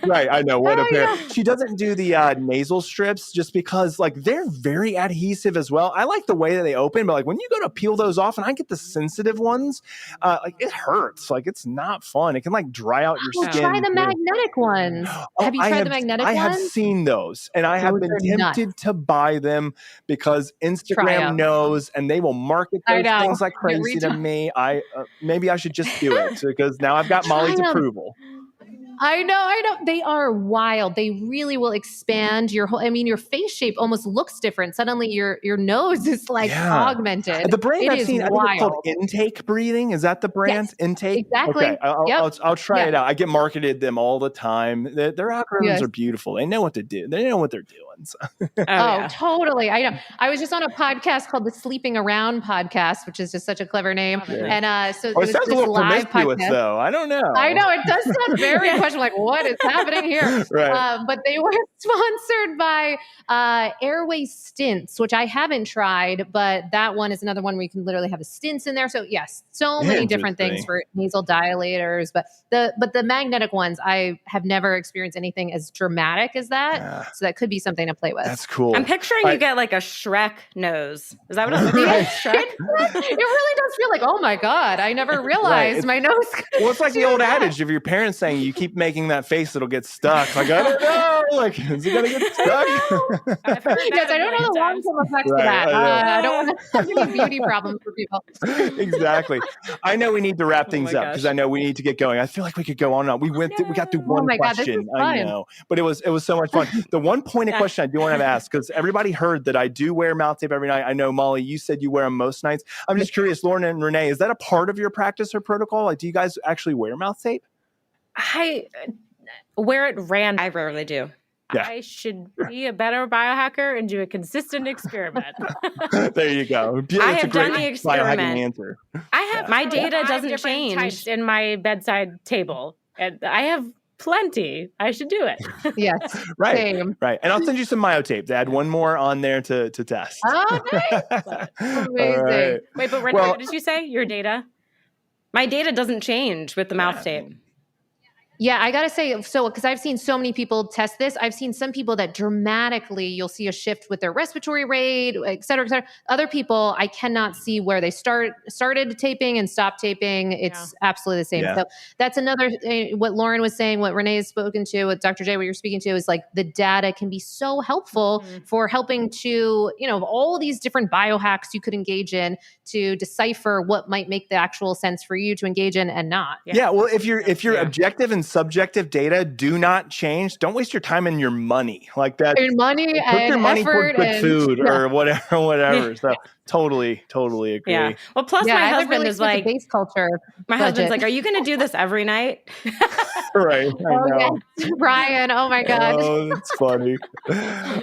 Speaker 2: Right, I know what a
Speaker 1: Oh,
Speaker 2: pair.
Speaker 1: yeah.
Speaker 2: She doesn't do the nasal strips just because like they're very adhesive as well. I like the way that they open, but like when you go to peel those off, and I get the sensitive ones, like it hurts. Like it's not fun. It can like dry out your
Speaker 1: Oh,
Speaker 2: skin.
Speaker 1: try the
Speaker 2: too.
Speaker 1: magnetic ones.
Speaker 2: Oh,
Speaker 1: Have you tried the magnetic
Speaker 2: I have
Speaker 1: ones?
Speaker 2: seen those, and I have
Speaker 1: Those
Speaker 2: been
Speaker 1: are nuts.
Speaker 2: tempted to buy them because
Speaker 1: Try
Speaker 2: Instagram
Speaker 1: 'em.
Speaker 2: knows, and they will market
Speaker 1: I
Speaker 2: those
Speaker 1: know.
Speaker 2: things like
Speaker 1: Yeah,
Speaker 2: crazy to me. Maybe I should just do it because now I've got
Speaker 1: Try
Speaker 2: Molly's
Speaker 1: 'em.
Speaker 2: approval.
Speaker 1: I know. They are wild. They really will expand your whole, your face shape almost looks different. Suddenly your nose is like
Speaker 2: Yeah.
Speaker 1: augmented.
Speaker 2: The brand
Speaker 1: It
Speaker 2: I've
Speaker 1: is
Speaker 2: seen, I think it's called
Speaker 1: wild.
Speaker 2: Intake Breathing. Is that the brand?
Speaker 1: Yes,
Speaker 2: Intake?
Speaker 1: exactly.
Speaker 2: Okay,
Speaker 1: Yep.
Speaker 2: I'll try
Speaker 1: Yeah.
Speaker 2: it out. I get marketed them all the time. Their algorithms
Speaker 1: Yes.
Speaker 2: are beautiful. They know what to do. They know what they're doing. So.
Speaker 1: Oh, totally. I know. I was just on a podcast called the Sleeping Around podcast, which is just such a clever name.
Speaker 2: Yeah.
Speaker 1: And so
Speaker 2: Oh,
Speaker 1: it
Speaker 2: it
Speaker 1: was
Speaker 2: sounds a
Speaker 1: this
Speaker 2: little
Speaker 1: live
Speaker 2: promiscuous,
Speaker 1: podcast.
Speaker 2: though. I don't know.
Speaker 1: I know it does sound very questionable. Like, what is happening here?
Speaker 2: Right.
Speaker 1: But they were sponsored by Airway Stints, which I haven't tried, but that one is another one where you can literally have the stints in there. So yes, so many different things
Speaker 2: Interesting.
Speaker 1: for nasal dilators. But the magnetic ones, I have never experienced anything as dramatic as that.
Speaker 2: Yeah.
Speaker 1: So that could be something to play with.
Speaker 2: That's cool.
Speaker 4: I'm picturing you get like a Shrek nose. Is that what it looks
Speaker 1: Yeah,
Speaker 4: like? Shrek?
Speaker 1: it really does feel like, oh my God, I never realized
Speaker 2: It's-
Speaker 1: my nose.
Speaker 2: Well, it's like the
Speaker 1: do
Speaker 2: old
Speaker 1: that.
Speaker 2: adage of your parents saying, you keep making that face, it'll get stuck. Like, I don't know. Like, is it going to get stuck?
Speaker 3: I've heard that
Speaker 1: Yes, I
Speaker 3: a
Speaker 1: don't know
Speaker 3: million
Speaker 1: the
Speaker 3: times.
Speaker 1: long-term effects of
Speaker 2: Right,
Speaker 1: that.
Speaker 2: I
Speaker 1: I don't want to have any beauty problems for people.
Speaker 2: Exactly. I know we need to wrap things
Speaker 4: my
Speaker 2: up because
Speaker 4: gosh.
Speaker 2: I know we need to get going. I feel like we could go on and on. We got through
Speaker 1: Oh
Speaker 2: one
Speaker 1: my God, this
Speaker 2: question.
Speaker 1: is
Speaker 2: I
Speaker 1: fun.
Speaker 2: know, but it was so much fun. The one pointed question I do want to ask, because everybody heard that I do wear mouth tape every night. I know, Molly, you said you wear them most nights. I'm just curious, Lauren and Renee, is that a part of your practice or protocol? Like, do you guys actually wear mouth tape?
Speaker 3: I wear it random.
Speaker 4: I rarely do.
Speaker 2: Yeah.
Speaker 3: I should be a better biohacker and do a consistent experiment.
Speaker 2: There you go. It's
Speaker 4: I
Speaker 2: a
Speaker 4: have done
Speaker 2: great
Speaker 4: the
Speaker 2: biohacking
Speaker 4: experiment.
Speaker 2: answer.
Speaker 3: I have
Speaker 4: My data
Speaker 3: 5
Speaker 4: doesn't
Speaker 3: different
Speaker 4: change.
Speaker 3: types in my bedside table, and I have plenty. I should do it.
Speaker 1: Yes,
Speaker 2: Right.
Speaker 1: same.
Speaker 2: Right. And I'll send you some myotape to add one more on there to test.
Speaker 1: Oh, nice.
Speaker 2: All
Speaker 1: Amazing.
Speaker 2: right.
Speaker 3: Wait, but Renee,
Speaker 2: Well-
Speaker 3: what did you say? Your data?
Speaker 4: My data doesn't change with the mouth tape.
Speaker 1: Yeah, I gotta say, so because I've seen so many people test this, I've seen some people that dramatically you'll see a shift with their respiratory rate, et cetera, et cetera. Other people, I cannot see where they started taping and stopped taping. It's absolutely the same.
Speaker 2: Yeah.
Speaker 1: So that's another what Lauren was saying, what Renee has spoken to, what Dr. J, what you're speaking to is like the data can be so helpful for helping to, all these different biohacks you could engage in to decipher what might make the actual sense for you to engage in and not.
Speaker 2: Yeah. Well, if your
Speaker 4: Yeah.
Speaker 2: objective and subjective data do not change, don't waste your time and your money like that.
Speaker 1: And money
Speaker 2: Put
Speaker 1: and
Speaker 2: your money
Speaker 1: effort
Speaker 2: towards good
Speaker 1: and
Speaker 2: food
Speaker 1: yeah.
Speaker 2: or whatever. So totally agree.
Speaker 4: Yeah. Well, plus
Speaker 1: Yeah,
Speaker 4: my
Speaker 1: I haven't
Speaker 4: husband
Speaker 1: really
Speaker 4: is
Speaker 1: seen the
Speaker 4: like,
Speaker 1: base culture.
Speaker 4: my husband's
Speaker 1: budget.
Speaker 4: like, are you going to do this every night?
Speaker 2: Right. I
Speaker 1: Oh,
Speaker 2: know.
Speaker 1: yes. Ryan, oh my God.
Speaker 2: Oh, that's funny. All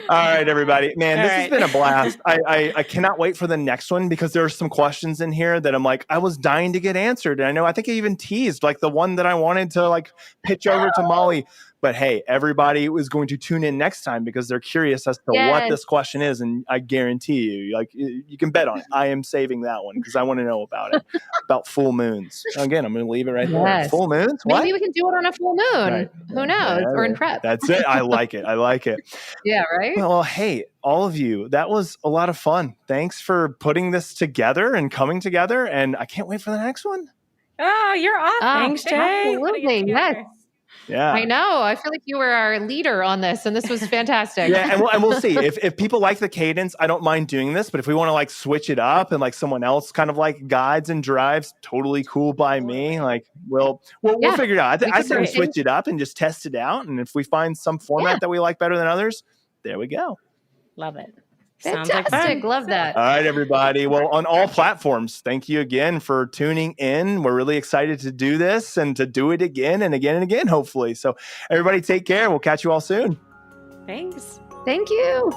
Speaker 2: right, everybody. Man,
Speaker 4: All
Speaker 2: this has
Speaker 4: right.
Speaker 2: been a blast. I cannot wait for the next one because there are some questions in here that I'm like, I was dying to get answered. And I think I even teased like the one that I wanted to like pitch over to Molly. But hey, everybody is going to tune in next time because they're curious as to what
Speaker 1: Yes.
Speaker 2: this question is. And I guarantee you, like you can bet on it. I am saving that one because I want to know about it, about full moons. Again, I'm going to leave it right there.
Speaker 1: Yes.
Speaker 2: Full moons? What?
Speaker 1: Maybe we can do it on a full moon.
Speaker 2: Right.
Speaker 1: Who knows? Or in prep.
Speaker 2: That's it. I like it.
Speaker 1: Yeah, right?
Speaker 2: Well, hey, all of you, that was a lot of fun. Thanks for putting this together and coming together. And I can't wait for the next one.
Speaker 3: Oh, you're off.
Speaker 4: Thanks, Jay.
Speaker 1: Absolutely. Yes.
Speaker 2: Yeah.
Speaker 1: I know. I feel like you were our leader on this, and this was fantastic.
Speaker 2: Yeah, and we'll see. If people like the cadence, I don't mind doing this. But if we want to like switch it up and like someone else kind of like guides and drives, totally cool by me. Like we'll
Speaker 1: Yeah,
Speaker 2: figure it out.
Speaker 1: we
Speaker 2: I
Speaker 1: could
Speaker 2: say we
Speaker 1: do it.
Speaker 2: switch it up and just test it out. And if we find some format that we like better than others, there we go.
Speaker 3: Love it.
Speaker 4: Sounds like
Speaker 1: Fantastic.
Speaker 4: fun.
Speaker 1: Love that.
Speaker 2: All right, everybody. Well, on all platforms, thank you again for tuning in. We're really excited to do this and to do it again and again and again, hopefully. So everybody take care. We'll catch you all soon.
Speaker 4: Thanks.
Speaker 1: Thank you.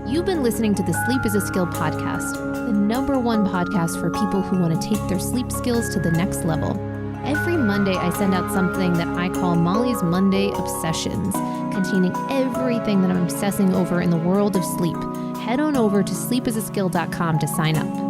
Speaker 1: You've been listening to the Sleep is a Skill podcast, the #1 podcast for people who want to take their sleep skills to the next level. Every Monday, I send out something that I call Molly's Monday Obsessions, containing everything that I'm obsessing over in the world of sleep. Head on over to sleepisaskill.com to sign up.